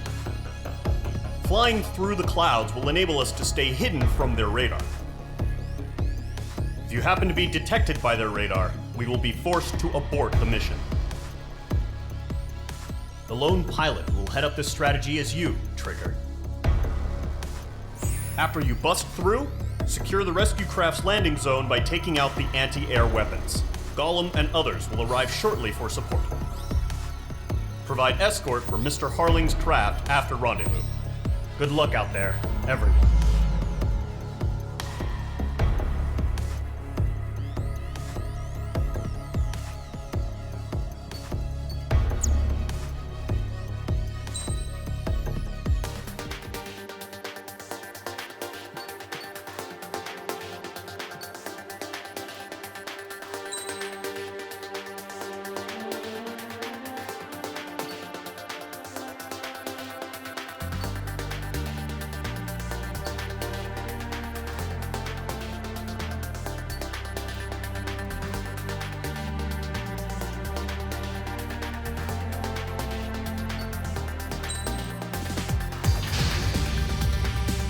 Flying through the clouds will enable us to stay hidden from their radar. If you happen to be detected by their radar, we will be forced to abort the mission. The lone pilot will head up this strategy as you, Trigger. After you bust through, secure the rescue craft's landing zone by taking out the anti-air weapons. Gollum and others will arrive shortly for support. Provide escort for Mr. Harling's craft after rendezvous. Good luck out there, everyone.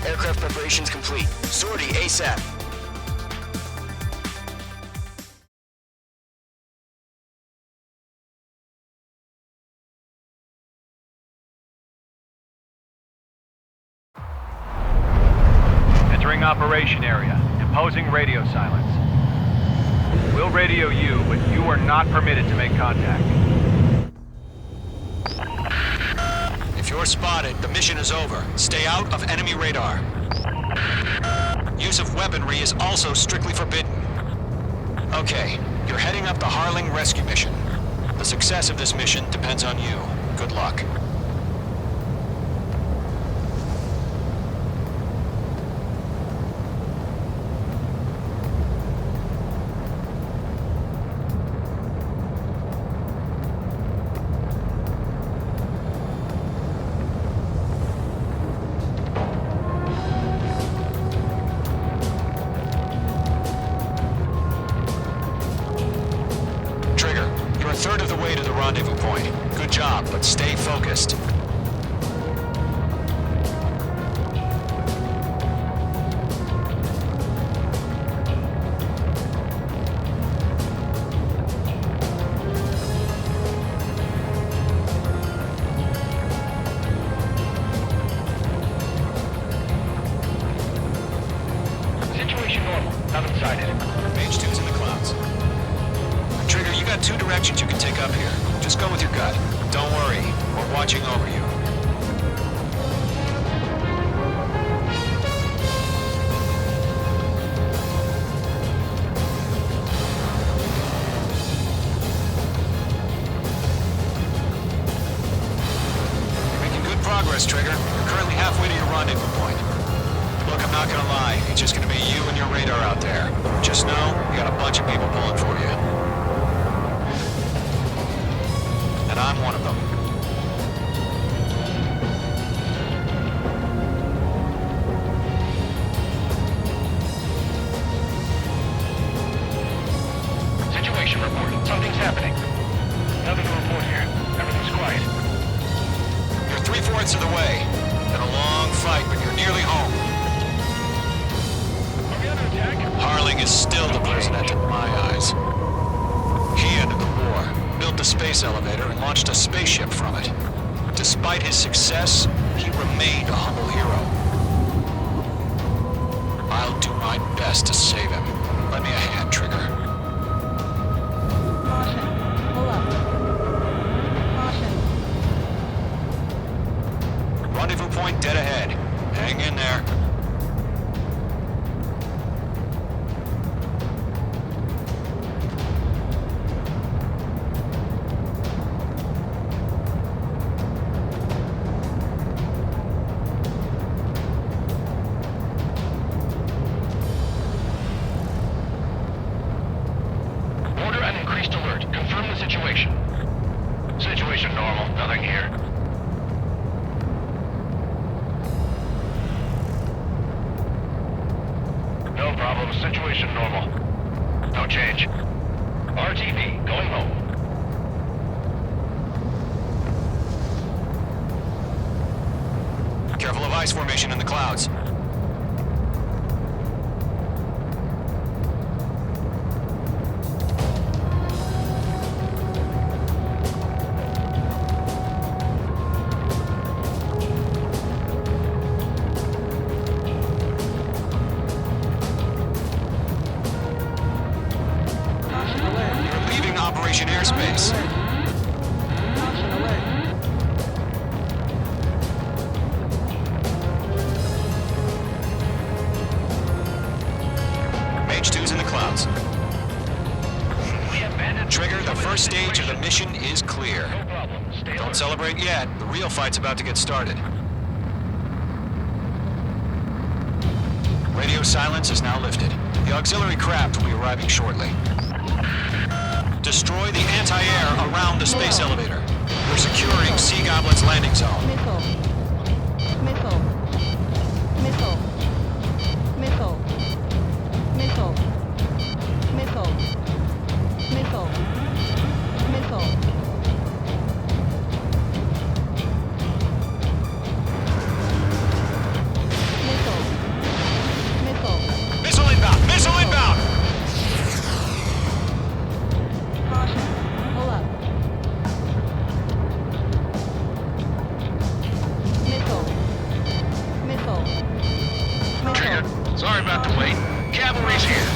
Aircraft preparations complete. Sortie ASAP. Entering operation area. Imposing radio silence. We'll radio you, but you are not permitted to make contact. If you're spotted, the mission is over. Stay out of enemy radar. Use of weaponry is also strictly forbidden. Okay, you're heading up the Harling rescue mission. The success of this mission depends on you. Good luck. Third of the way to the rendezvous point. Good job, but stay focused. Situation normal. Nothing sighted. Mage 2's in the clouds. Trigger, you got two directions you can take up here. Just go with your gut. Don't worry, we're watching over you. You're making good progress, Trigger. You're currently halfway to your rendezvous point. Look, I'm not gonna lie. It's just gonna be you and your radar out there. Just know, you got a bunch of people pulling for you. And I'm one of them. Situation report. Something's happening. Nothing to report here. Everything's quiet. You're 3/4 of the way. Been a long fight, but you're nearly home. Are we under attack? Harling is still the president in my eyes. He ended the war, built the space elevator, and launched a spaceship from it. Despite his success, he remained a humble hero. I'll do my best to save him. Lend me a hand, Trigger. Caution. Pull up. Caution. Rendezvous point dead ahead. Hang in there. problem. Situation normal. No change. RTV, going home. Careful of ice formation in the clouds. You're leaving Operation Airspace. Caution alert. Mage 2's in the clouds. Trigger, the first stage of the mission is clear. Don't celebrate yet. The real fight's about to get started. Radio silence is now lifted. The auxiliary craft will be arriving shortly. Destroy the anti-air around the space elevator. We're securing Sea Goblin's landing zone. Missile. Missile. Missile. Missile. Missile. Missile. Missile. Missile. Missile. Missile. Missile inbound! Missile inbound! Caution. Pull up. Missile. Missile. Trigger, sorry about the wait. Cavalry's here.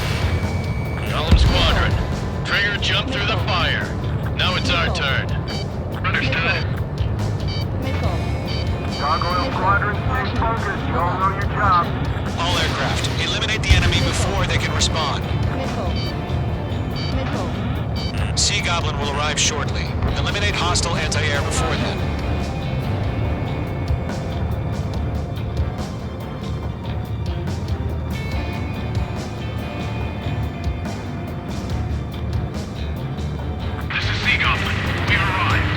Column Squadron. Trigger jumped through the fire. Now it's our turn. Understood. Missile. Gargoyle Squadron, stay focused. You all know your job. All aircraft, eliminate the enemy before they can respond. Missile. Missile. Sea Goblin will arrive shortly. Eliminate hostile anti-air before then. This is Sea Goblin. We've arrived.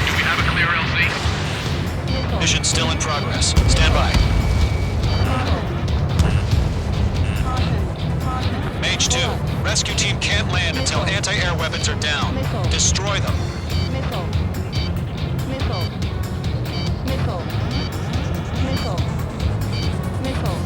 Do we have a clear LZ? Mission still in progress. Stand by. Mage 2, rescue team can't land until anti-air weapons are down. Destroy them. Missile. Missile. Missile. Missile. Missile.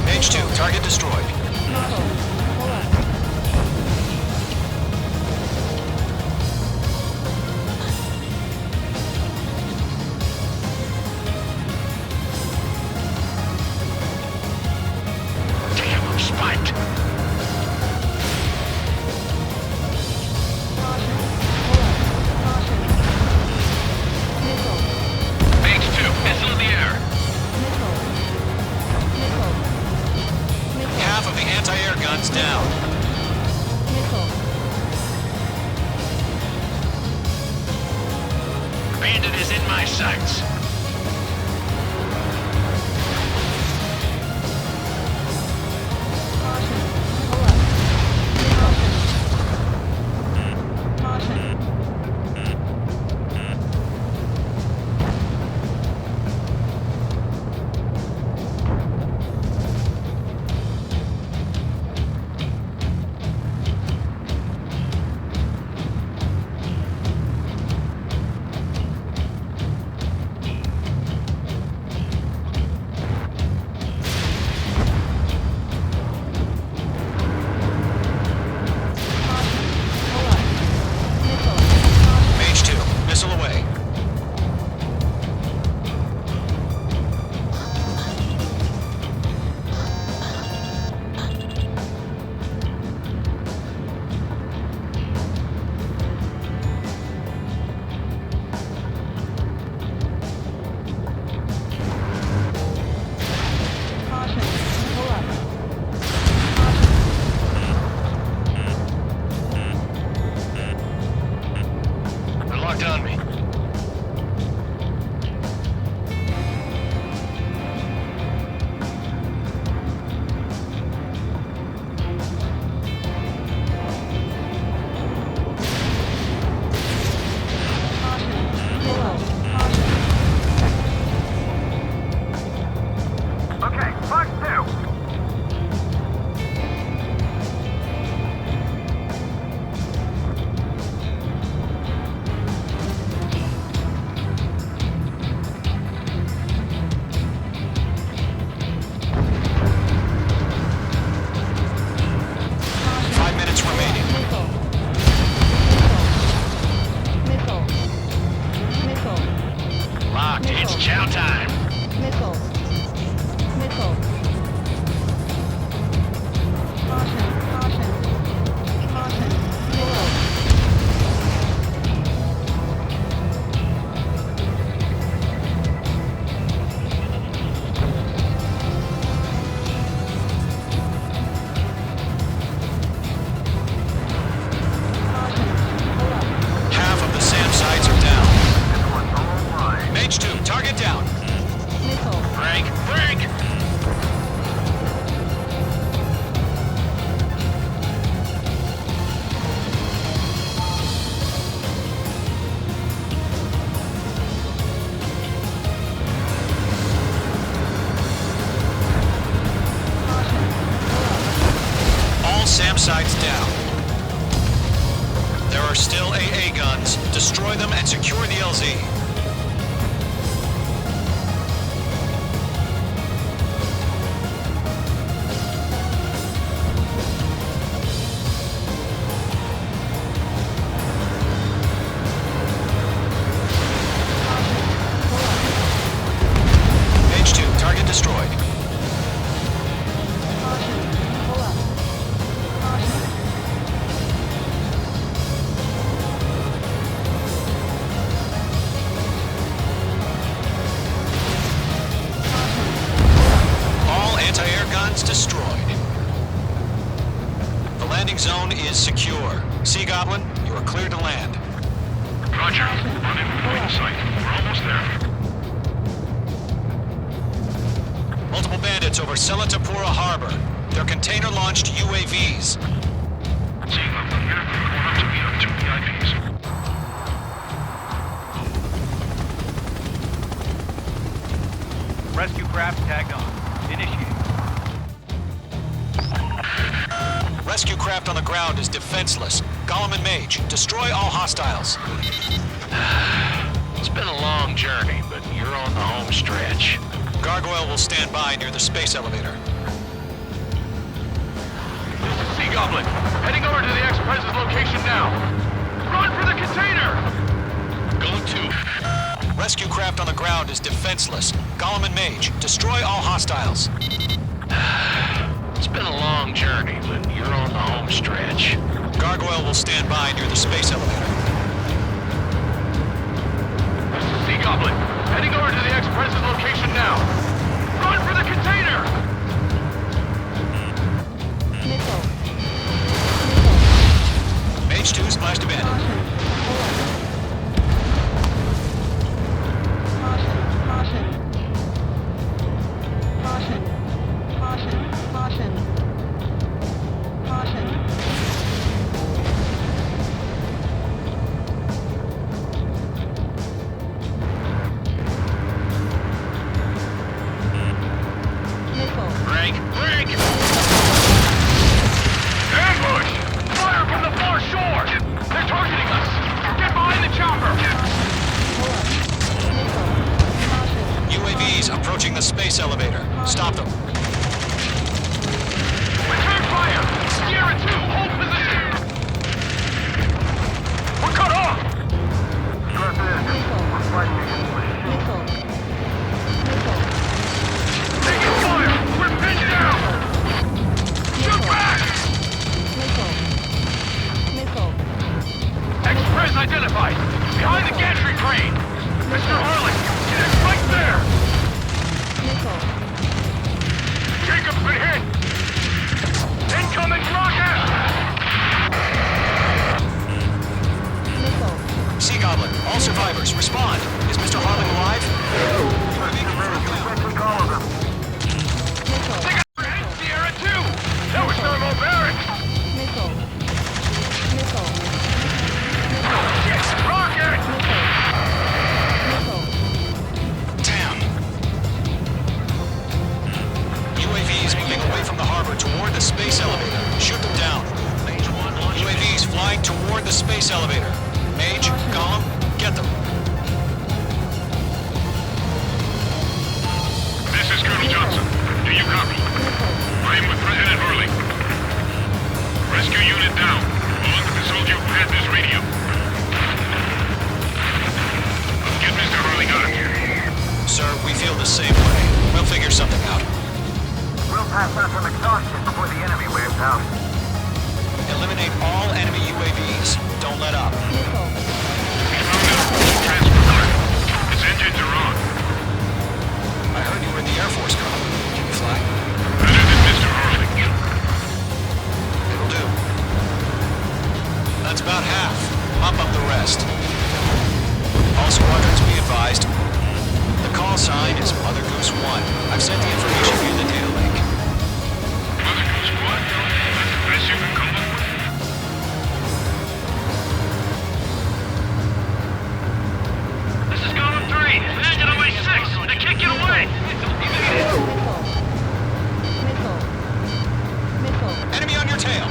Mage 2, target destroyed. Damn, I'm spiked. Mage 2, missile in the air. Half of the anti-air guns down. Bandit is in my sights. are still AA guns. Destroy them and secure the LZ. Page 2, target destroyed. All anti-air guns destroyed. The landing zone is secure. Sea Goblin, you are cleared to land. Roger. Run in plain sight. We're almost there. Multiple bandits over Selatapura Harbor. They're container-launched UAVs. Seeing them from here, we're going up to meet our 2 VIPs. Rescue craft tagged on. Initiate. Rescue craft on the ground is defenseless. Gollum and Mage, destroy all hostiles. It's been a long journey, but you're on the home stretch. Gargoyle will stand by near the space elevator. Sea Goblin, heading over to the Express's location now. Run for the container! Go to. Rescue craft on the ground is defenseless. Gollum and Mage, destroy all hostiles. It's been a long journey, but you're on the home stretch. Gargoyle will stand by near the space elevator. Sea Goblin, heading over to the Express's location now. Run for the container! Mage 2 splashed abandoned. Break! Ambush! Fire from the far shore! They're targeting us! Get behind the chopper! UAVs approaching the space elevator. Stop them. Return fire! Sierra 2, hold position! We're cut off! Taking fire! We're pinned down! Shoot back! Express identified! Behind the gantry crane! Mr. Harlan, get it right there! Jacob's been hit! Incoming rocket! Sea Goblin, all survivors, respond. Is Mr. Harlan alive? Sierra 2! That was thermal barracks! Rocket! Damn. UAVs moving away from the harbor toward the space elevator. Shoot them down. UAVs flying toward the space elevator. Mage, Gollum, get them. This is Colonel Johnson. Do you copy? I am with President Hurley. Rescue unit down, along with the soldier who had this radio. Get Mr. Hurley out of here. Sir, we feel the same way. We'll figure something out. We'll pass out some exhaustion before the enemy wears out. Eliminate all enemy UAVs. Don't let up. Transport. Its engines are on. I heard you were in the Air Force, Colonel. Can you fly? Better than Mr. Hurley. It'll do. That's about half. Mop up the rest. All squadrons be advised. The call sign is Mother Goose 1. I've sent the information via the data link. Mother Goose 1? That's the best you can come up with? This is Gollum 3. Engine on my 6. They can't get away. Enemy on your tail.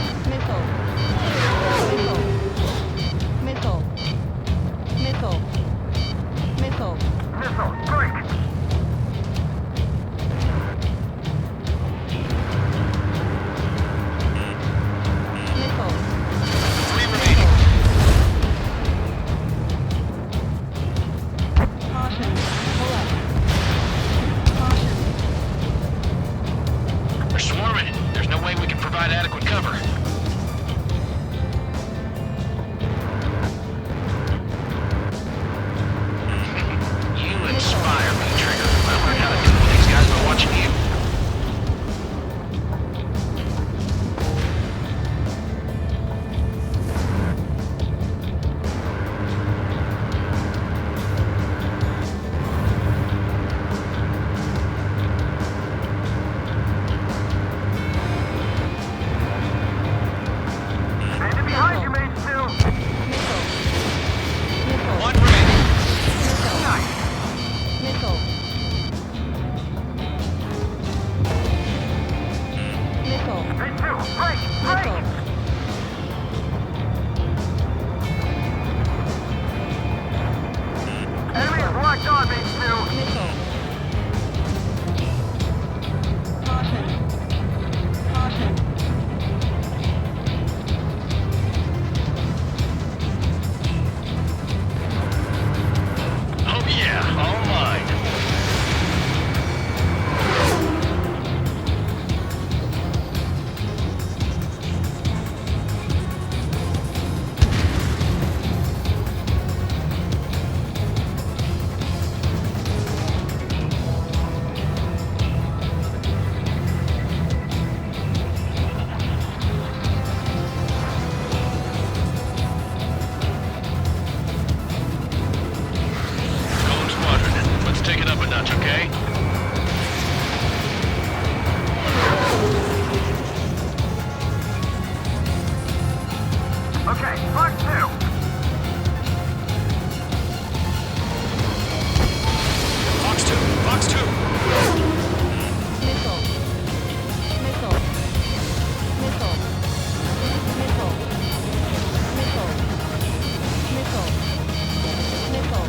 Fox 2. Fox 2. Fox 2. Missile. Missile. Missile. Missile. Missile. Missile. Missile.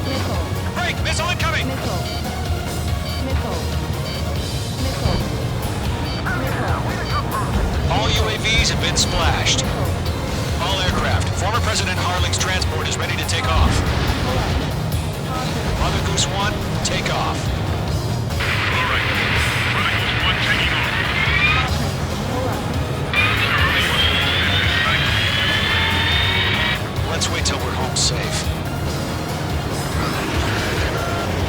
Missile. Break! Missile incoming! Missile. Missile. Missile. All UAVs have been splashed. All aircraft. Former President Harling's transport is ready to take off. Mother Goose 1, take off. All right. Mother Goose 1 taking off. Let's wait till we're home safe.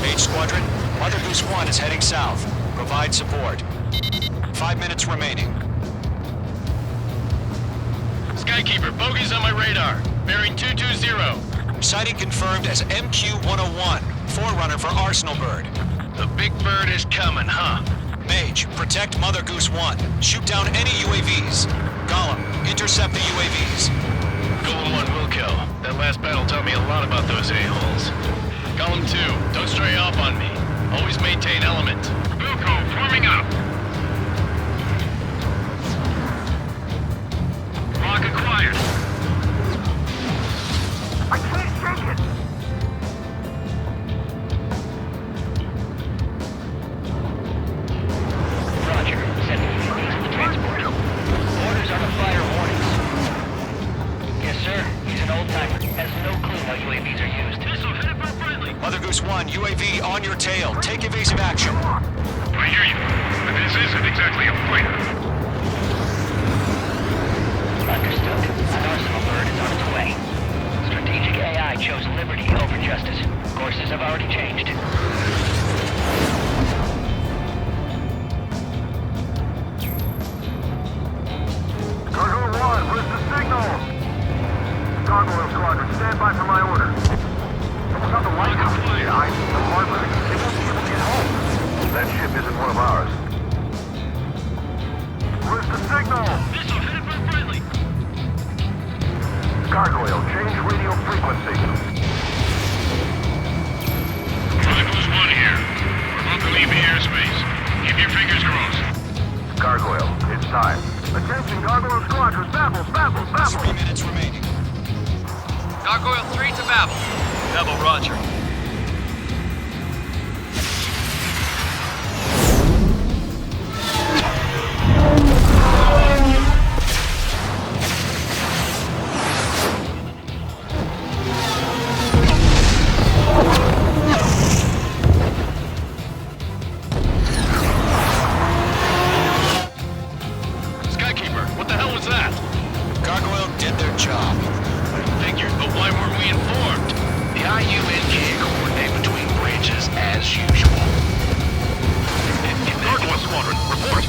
Mage Squadron, Mother Goose 1 is heading south. Provide support. 5 minutes remaining. Skykeeper, bogey's on my radar. Bearing 220. Sighting confirmed as MQ-101, forerunner for Arsenal Bird. The big bird is coming, huh? Mage, protect Mother Goose 1. Shoot down any UAVs. Gollum, intercept the UAVs. Golem 1 will kill. That last battle taught me a lot about those a-holes. Golem 2, don't stray off on me. Always maintain element. Wilco, forming up. Lock acquired. I can't shake it. Roger. Sending UAVs to the transport. Orders on the fire warnings. Yes, sir. He's an old-timer. Has no clue how UAVs are used. Missile headed for friendly. Mother Goose 1, UAV on your tail. Take evasive action. I hear you. But this isn't exactly a fighter. Understood. An Arsenal Bird is on its way. Strategic AI chose liberty over justice. Courses have already changed. Gargoyle 1, where's the signal? Gargoyle Squadron, stand by for my order. Without the light out, I need the hardware. They won't be able to get home. That ship isn't one of ours. Where's the signal? Missile headed for friendly. Gargoyle, change radio frequency. Mother Goose 1 here. We're about to leave the airspace. Keep your fingers crossed. Gargoyle, it's time. Attention, Gargoyle Squadron, Babel, Babel, Babel! 3 minutes remaining. Gargoyle 3 to Babel. Babel, roger. Skykeeper, what the hell was that? Gargoyle did their job. Figured, but why weren't we informed? The IUN can't coordinate between branches as usual. Gargoyle Squadron, report!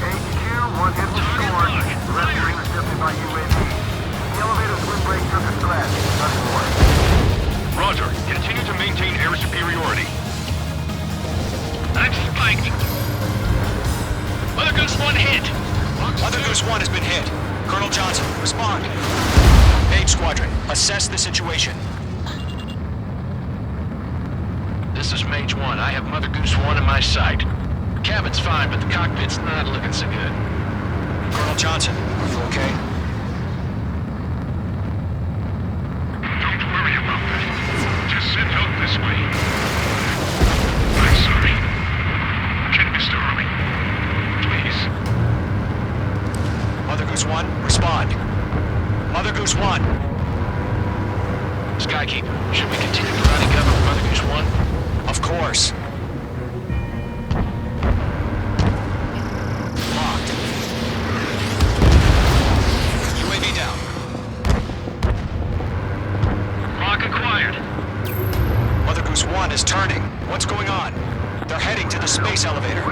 HQ, one hit was scored. The rest are intercepted by UAV. The elevator's windbreak took a scratch. Nothing more. Roger. Continue to maintain air superiority. I'm spiked. Mother Goose 1 hit! Mother Goose 1 has been hit. Colonel Johnson, respond. Mage Squadron, assess the situation. This is Mage 1. I have Mother Goose 1 in my sight. Cabin's fine, but the cockpit's not looking so good. Colonel Johnson, are you okay? Don't worry about that. Just send help this way. I'm sorry. Get Mr. Early. Please. Mother Goose 1, respond. Mother Goose 1. Skykeeper, should we continue to running cover with Mother Goose 1? Of course. Locked. UAV down. Lock acquired. Mother Goose 1 is turning. What's going on? They're heading to the space elevator.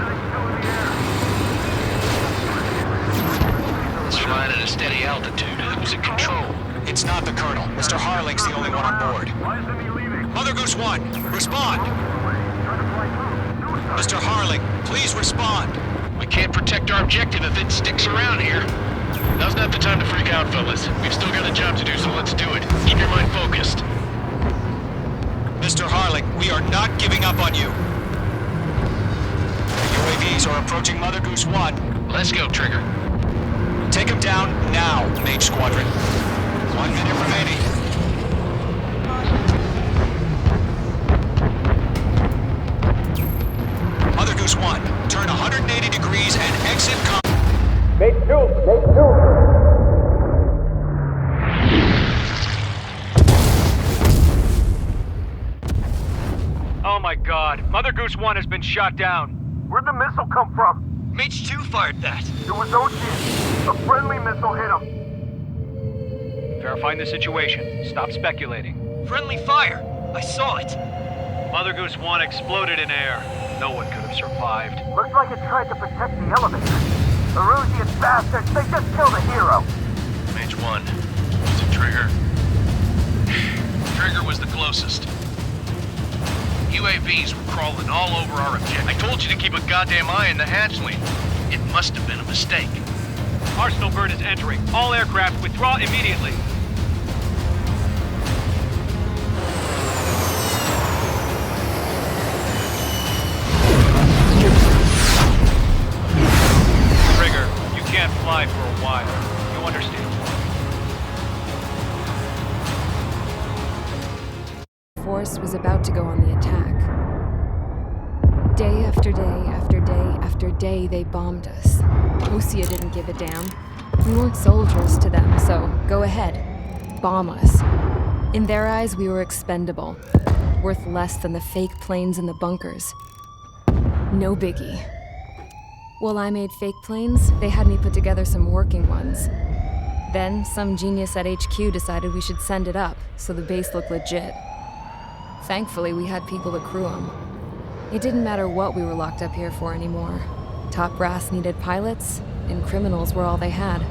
It's flying at a steady altitude. Who's in control? It's not the Colonel. Mr. Harling's the only one on board. Mother Goose 1, respond. Please respond. We can't protect our objective if it sticks around here. Now's not the time to freak out, fellas. We've still got a job to do, so let's do it. Keep your mind focused. Mr. Harling, we are not giving up on you. The UAVs are approaching Mother Goose 1. Let's go, Trigger. Take him down now, Mage Squadron. 1 minute remaining. Mother Goose 1, turn 180 degrees and exit Mate 2! Mate 2! Oh my god, Mother Goose 1 has been shot down. Where'd the missile come from? Mage 2 fired that. It was Ocean. A friendly missile hit him. Verifying the situation. Stop speculating. Friendly fire. I saw it. Mother Goose 1 exploded in air. No one could have survived. Looks like it tried to protect the elevator. Erusian bastards, they just killed a hero. Mage 1. Was it Trigger? Trigger was the closest. UAVs were crawling all over our objective. I told you to keep a goddamn eye on the hatchling. It must have been a mistake. Arsenal bird is entering. All aircraft withdraw immediately. Trigger, you can't fly for a while. You understand? Force was about to go on the attack. Day after day after day after day, they bombed us. Osea didn't give a damn. We weren't soldiers to them, so go ahead. Bomb us. In their eyes, we were expendable. Worth less than the fake planes in the bunkers. No biggie. While I made fake planes, they had me put together some working ones. Then, some genius at HQ decided we should send it up, so the base looked legit. Thankfully, we had people to crew them. It didn't matter what we were locked up here for anymore. Top brass needed pilots, and criminals were all they had.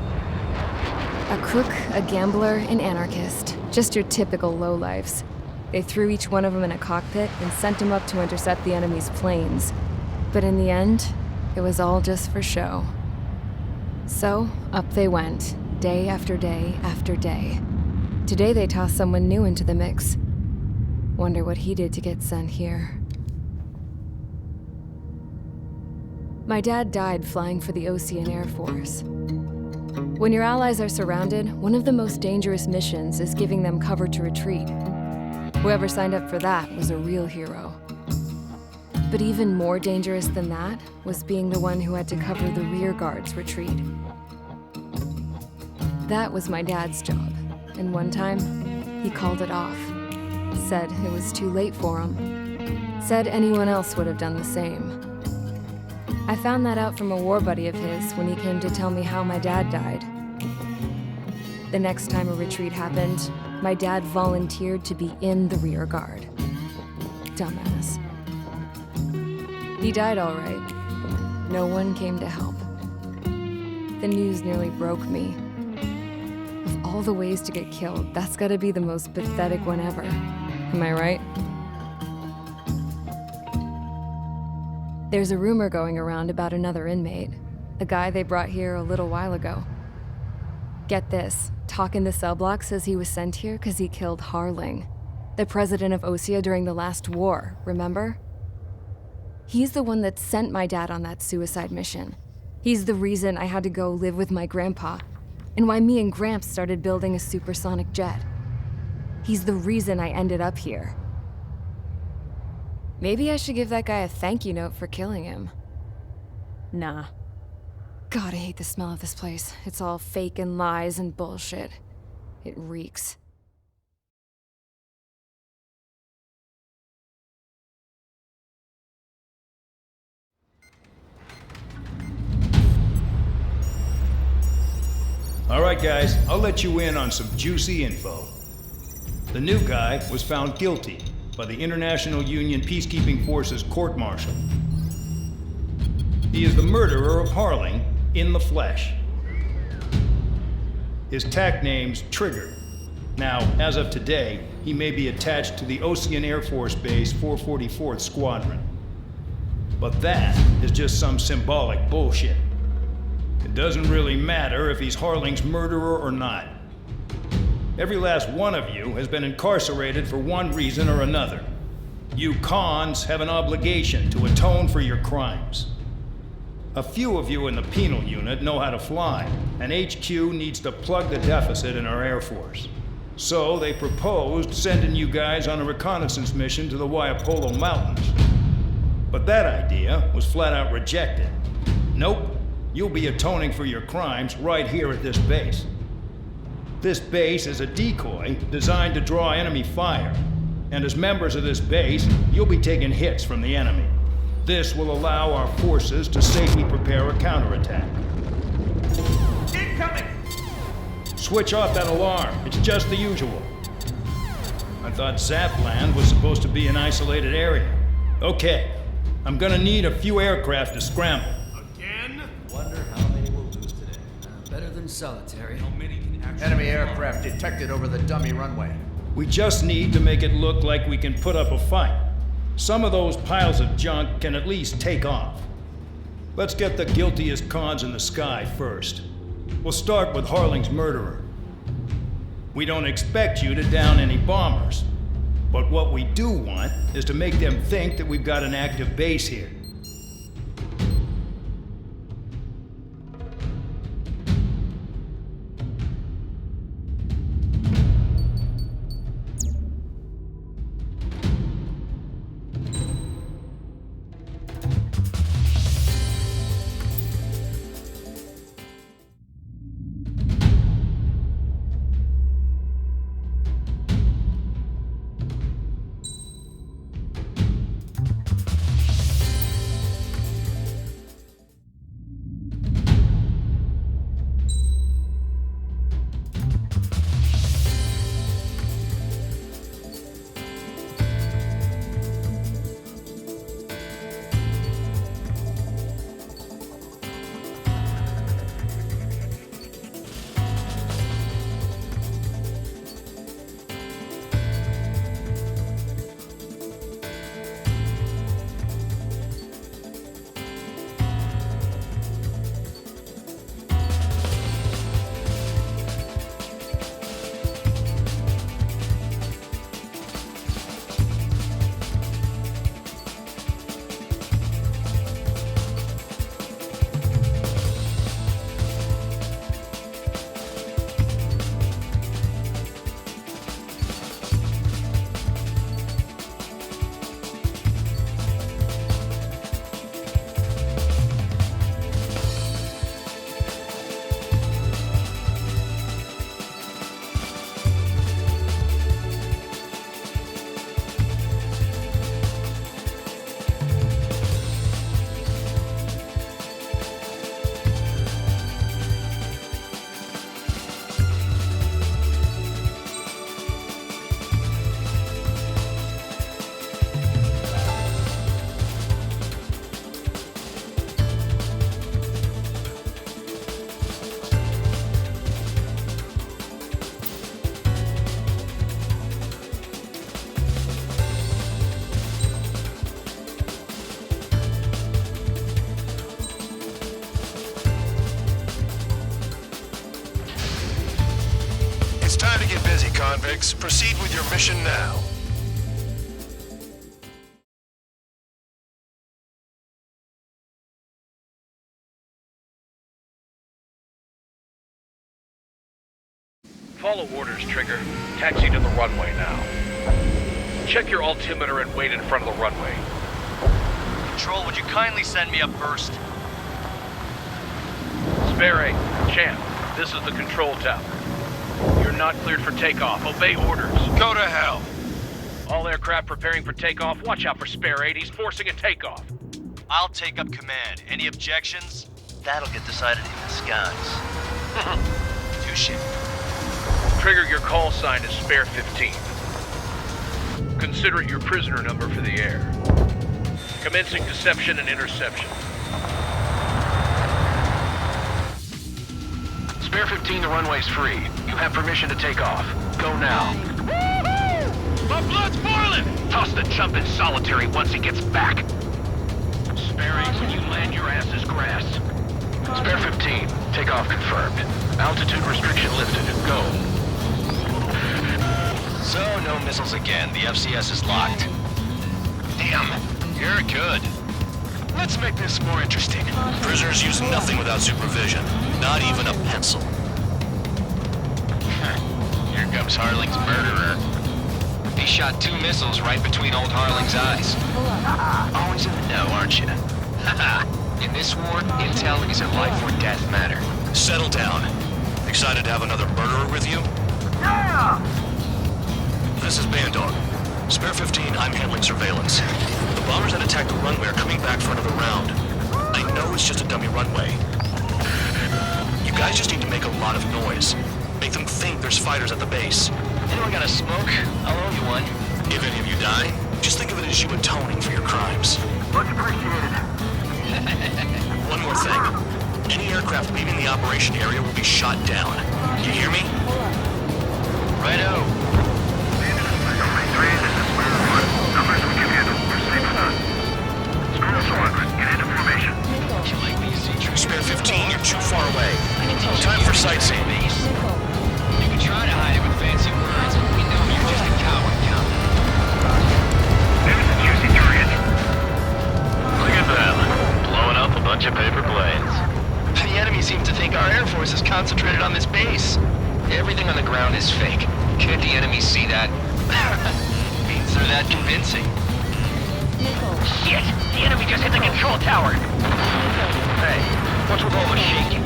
A crook, a gambler, an anarchist. Just your typical lowlifes. They threw each one of them in a cockpit and sent them up to intercept the enemy's planes. But in the end, it was all just for show. So, up they went, day after day after day. Today they tossed someone new into the mix. Wonder what he did to get sent here. My dad died flying for the Ocean Air Force. When your allies are surrounded, one of the most dangerous missions is giving them cover to retreat. Whoever signed up for that was a real hero. But even more dangerous than that was being the one who had to cover the rear guard's retreat. That was my dad's job, and one time, he called it off. Said it was too late for him. Said anyone else would have done the same. I found that out from a war buddy of his when he came to tell me how my dad died. The next time a retreat happened, my dad volunteered to be in the rear guard. Dumbass. He died all right. No one came to help. The news nearly broke me. Of all the ways to get killed, that's gotta be the most pathetic one ever. Am I right? There's a rumor going around about another inmate. A guy they brought here a little while ago. Get this, Talk in the cell block says he was sent here because he killed Harling, the president of Osea during the last war, remember? He's the one that sent my dad on that suicide mission. He's the reason I had to go live with my grandpa, and why me and Gramps started building a supersonic jet. He's the reason I ended up here. Maybe I should give that guy a thank you note for killing him. Nah. God, I hate the smell of this place. It's all fake and lies and bullshit. It reeks. All right, guys, I'll let you in on some juicy info. The new guy was found guilty by the International Union Peacekeeping Forces court-martial. He is the murderer of Harling in the flesh. His TAC name's Trigger. Now, as of today, he may be attached to the Ocean Air Force Base 444th Squadron. But that is just some symbolic bullshit. It doesn't really matter if he's Harling's murderer or not. Every last one of you has been incarcerated for one reason or another. You cons have an obligation to atone for your crimes. A few of you in the penal unit know how to fly, and HQ needs to plug the deficit in our Air Force. So they proposed sending you guys on a reconnaissance mission to the Waiapolo Mountains. But that idea was flat out rejected. Nope, you'll be atoning for your crimes right here at this base. This base is a decoy designed to draw enemy fire, and as members of this base, you'll be taking hits from the enemy. This will allow our forces to safely prepare a counterattack. Incoming! Switch off that alarm. It's just the usual. I thought Zapland was supposed to be an isolated area. Okay, I'm gonna need a few aircraft to scramble. Again? Wonder how many we'll lose today. Better than solitary. How many can actually... Enemy aircraft detected over the dummy runway. We just need to make it look like we can put up a fight. Some of those piles of junk can at least take off. Let's get the guiltiest cons in the sky first. We'll start with Harling's murderer. We don't expect you to down any bombers, but what we do want is to make them think that we've got an active base here. Time to get busy, convicts. Proceed with your mission now. Follow orders, Trigger. Taxi to the runway now. Check your altimeter and wait in front of the runway. Control, would you kindly send me up first? Spare 8, Champ, this is the control tower. You're not cleared for takeoff. Obey orders. Go to hell. All aircraft preparing for takeoff. Watch out for Spare 8. He's forcing a takeoff. I'll take up command. Any objections? That'll get decided in the skies. Touche. Trigger, your call sign is Spare 15. Consider it your prisoner number for the air. Commencing deception and interception. Spare 15, the runway's free. You have permission to take off. Go now. My blood's boiling! Toss the chump in solitary once he gets back. your ass is grass. Spare 15. Takeoff confirmed. Altitude restriction lifted. Go. So, no missiles again. The FCS is locked. Damn, you're good. Let's make this more interesting. Prisoners use nothing without supervision. Not even a pencil. Here comes Harling's murderer. He shot 2 missiles right between old Harling's eyes. Always in the know, aren't you? In this war, intel is a life or death matter. Settle down. Excited to have another murderer with you? Yeah! This is Bandog. Spare 15, I'm handling surveillance. The bombers that attacked the runway are coming back for another round. I know it's just a dummy runway. You guys just need to make a lot of noise. Make them think there's fighters at the base. Anyone got a smoke? I'll owe you one. If any of you die, just think of it as you atoning for your crimes. Much appreciated. One more thing. Any aircraft leaving the operation area will be shot down. You hear me? Righto. Numbers we can handle. We're safe with us. Squirrel Squadron, get into formation. You like me, C-Trigger? Spare 15, you're too far away. Time for sightseeing. You can try to hide it with fancy words. We know you're just a coward, Count. There's a juicy target. Look at them. Blowing up a bunch of paper planes. The enemy seems to think our Air Force is concentrated on this base. Everything on the ground is fake. Can't the enemy see that? Means they're that convincing. Shit! The enemy just hit the control tower! Hey, what's with all the shaking?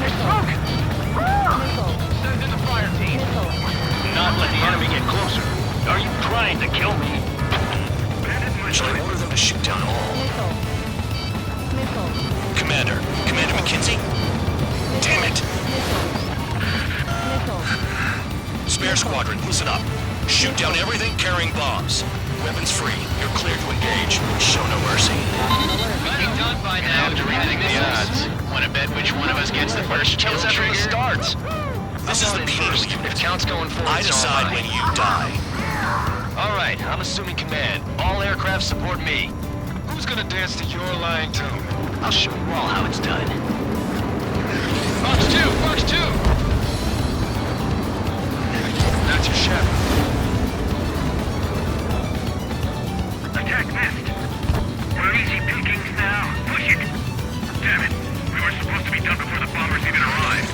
There's smoke! Send in the fire team. Not let the enemy get closer. Are you trying to kill me? Shall I order them to shoot down all? Commander McKenzie? Damn it! Spare squadron, listen up. Shoot down everything carrying bombs. Weapons free. You're cleared to engage. Show no mercy. Be done by now. After reading the odds. Want to bet which one of us gets the first kill trigger? Starts. This is the penal If unit. Count's going forward, I decide when you die. All right, I'm assuming command. All aircraft support me. Who's gonna dance to your lying tune? I'll show you all how it's done. Fox 2! That's your chef. Attack missed. We're easy pickings now. Push it. Damn it. We were supposed to be done before the bombers even arrived.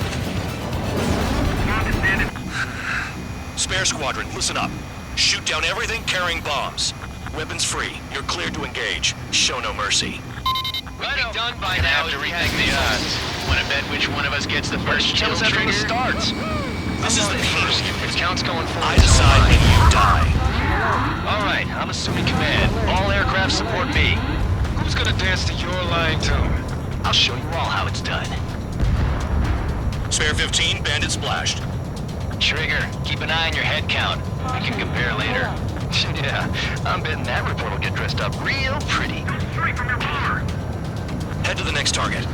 Spare squadron, listen up. Shoot down everything carrying bombs. Weapons free. You're cleared to engage. Show no mercy. Right be done by now. After reading the odds. Want to bet which one of us gets the first kill trigger? Starts. This is the penal unit. If Count's going forward, I decide when you die. All right, I'm assuming command. All aircraft support me. Who's gonna dance to your lying tune? I'll show you all how it's done. Spare 15, bandit splashed. Trigger, keep an eye on your head count. We can compare later. Yeah, I'm betting that report will get dressed up real pretty. Go straight from your bomber. Head to the next target.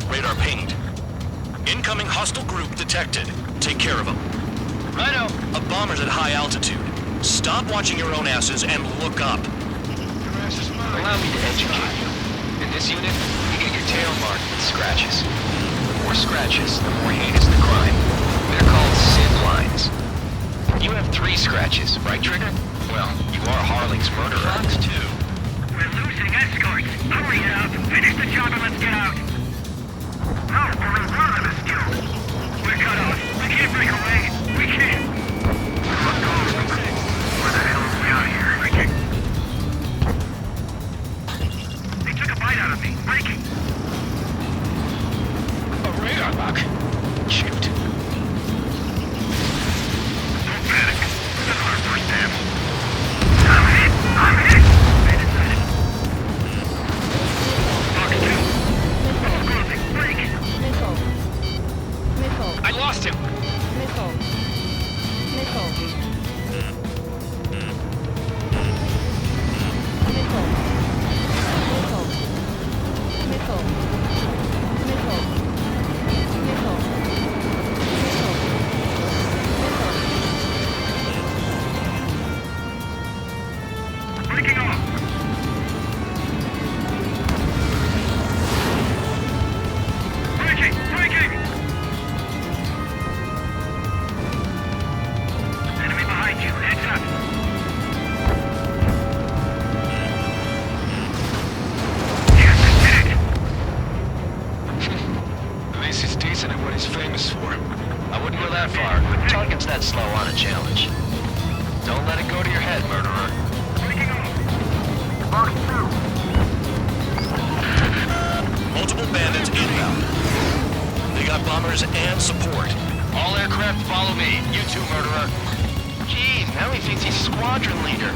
Radar pinged. Incoming hostile group detected. Take care of them. Righto. A bomber's at high altitude. Stop watching your own asses and look up. Allow me to educate you. In this unit, you get your tail marked with scratches. The more scratches, the more heinous the crime. They're called SID lines. You have 3 scratches, right, Trigger? Well, you are Harling's murderer. Fox 2. We're losing escorts. Hurry up. Finish the job and let's get out. No, only one of us killed. We're cut off. We can't break away. We can't. Let's go. Where the hell are we out here? They took a bite out of me. Breaking. A radar lock. Shoot. Don't panic. This is our first dance. I'm hit. Multiple bandits inbound. They got bombers and support. All aircraft follow me. You too, murderer. Jeez, now he thinks he's squadron leader.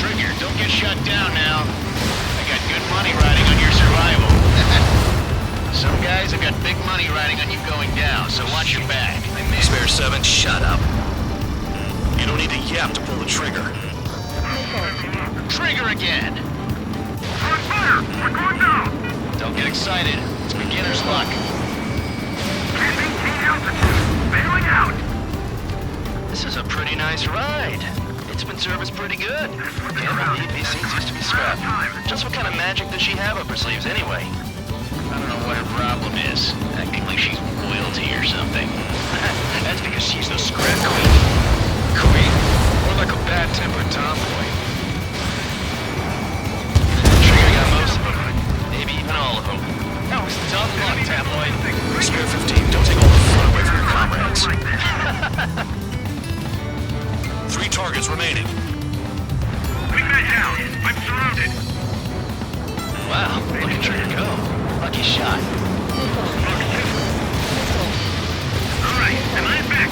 Trigger, don't get shut down now. I got good money riding on your survival. Some guys have got big money riding on you going down, so watch your back. Spare 7, shut up. You don't need to yap to pull the trigger. Trigger again! On fire! We're going down! Don't get excited. It's beginner's luck. Can't maintain altitude. Bailing out! This is a pretty nice ride. It's been serviced pretty good. Can't believe these things used to be scrapped. Just what kind of magic does she have up her sleeves anyway? I don't know what her problem is. Acting like she's royalty or something. That's because she's the scrap queen. Queen? More like a bad-tempered tomboy. Trigger got most of them. Maybe even all of them. That was dumb luck, tabloid. Spare 15, don't take all the fun away from your comrades. 3 targets remaining. Wingman down. I'm surrounded. Wow, look at Trigger go. Lucky shot. Alright, am I back?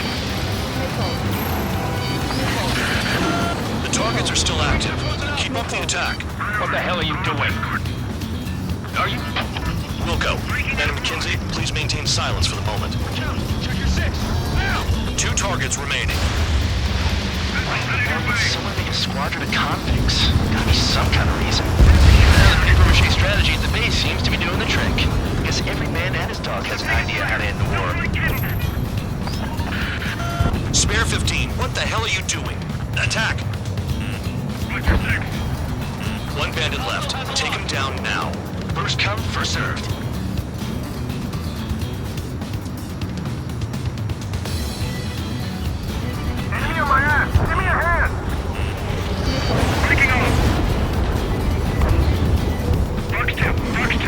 The targets are still active. Keep up the attack. What the hell are you doing? Are you... Wilco, Madam McKinsey, please maintain silence for the moment. Check your 6. Now! 2 targets remaining. Someone make a squadron of convicts. Gotta be some kind of reason. Now the paper-mache strategy at the base seems to be doing the trick. Guess every man and his dog has an idea how to end the war. Spare 15, what the hell are you doing? Attack! 1 bandit left. Take him down now. First come, first served. Enemy on my ass! Give me a hand! Breaking off! Fox 2.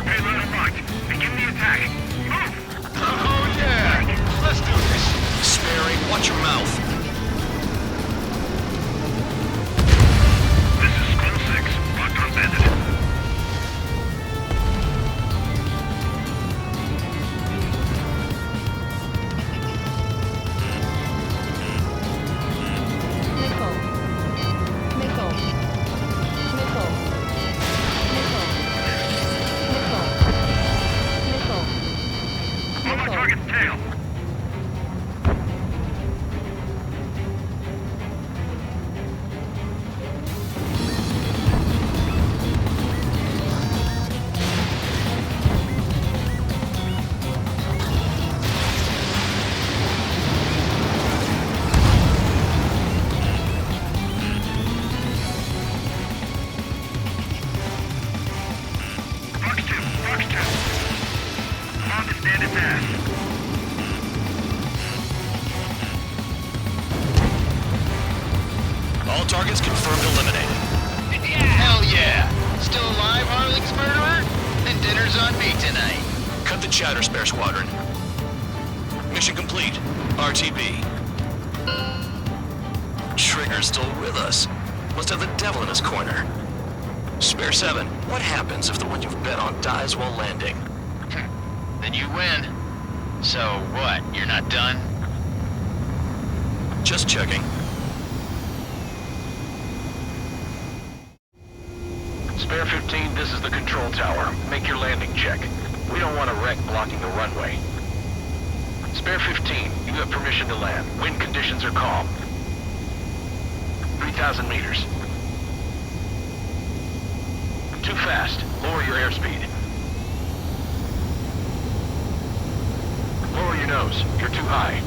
Hey, let him rock. Begin the attack. Move! Oh yeah! Let's do this! Sparing, watch your mouth. This is Skull 6. Locked on bandit. On my target's tail. Fox 2. I'm on to stand its ass. All targets confirmed eliminated. Hell yeah! Still alive, Harling's murderer? Then dinner's on me tonight. Cut the chatter, Spare Squadron. Mission complete. RTB. Trigger's still with us. Must have the devil in his corner. Spare 7, what happens if the one you've bet on dies while landing? Then you win. So what, you're not done? Just checking. Spare 15, this is the control tower. Make your landing check. We don't want a wreck blocking the runway. Spare 15, you have permission to land. Wind conditions are calm. 3,000 meters. Too fast. Lower your airspeed. Lower your nose. You're too high.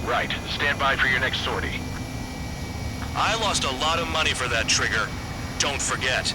Right. Stand by for your next sortie. I lost a lot of money for that trigger. Don't forget.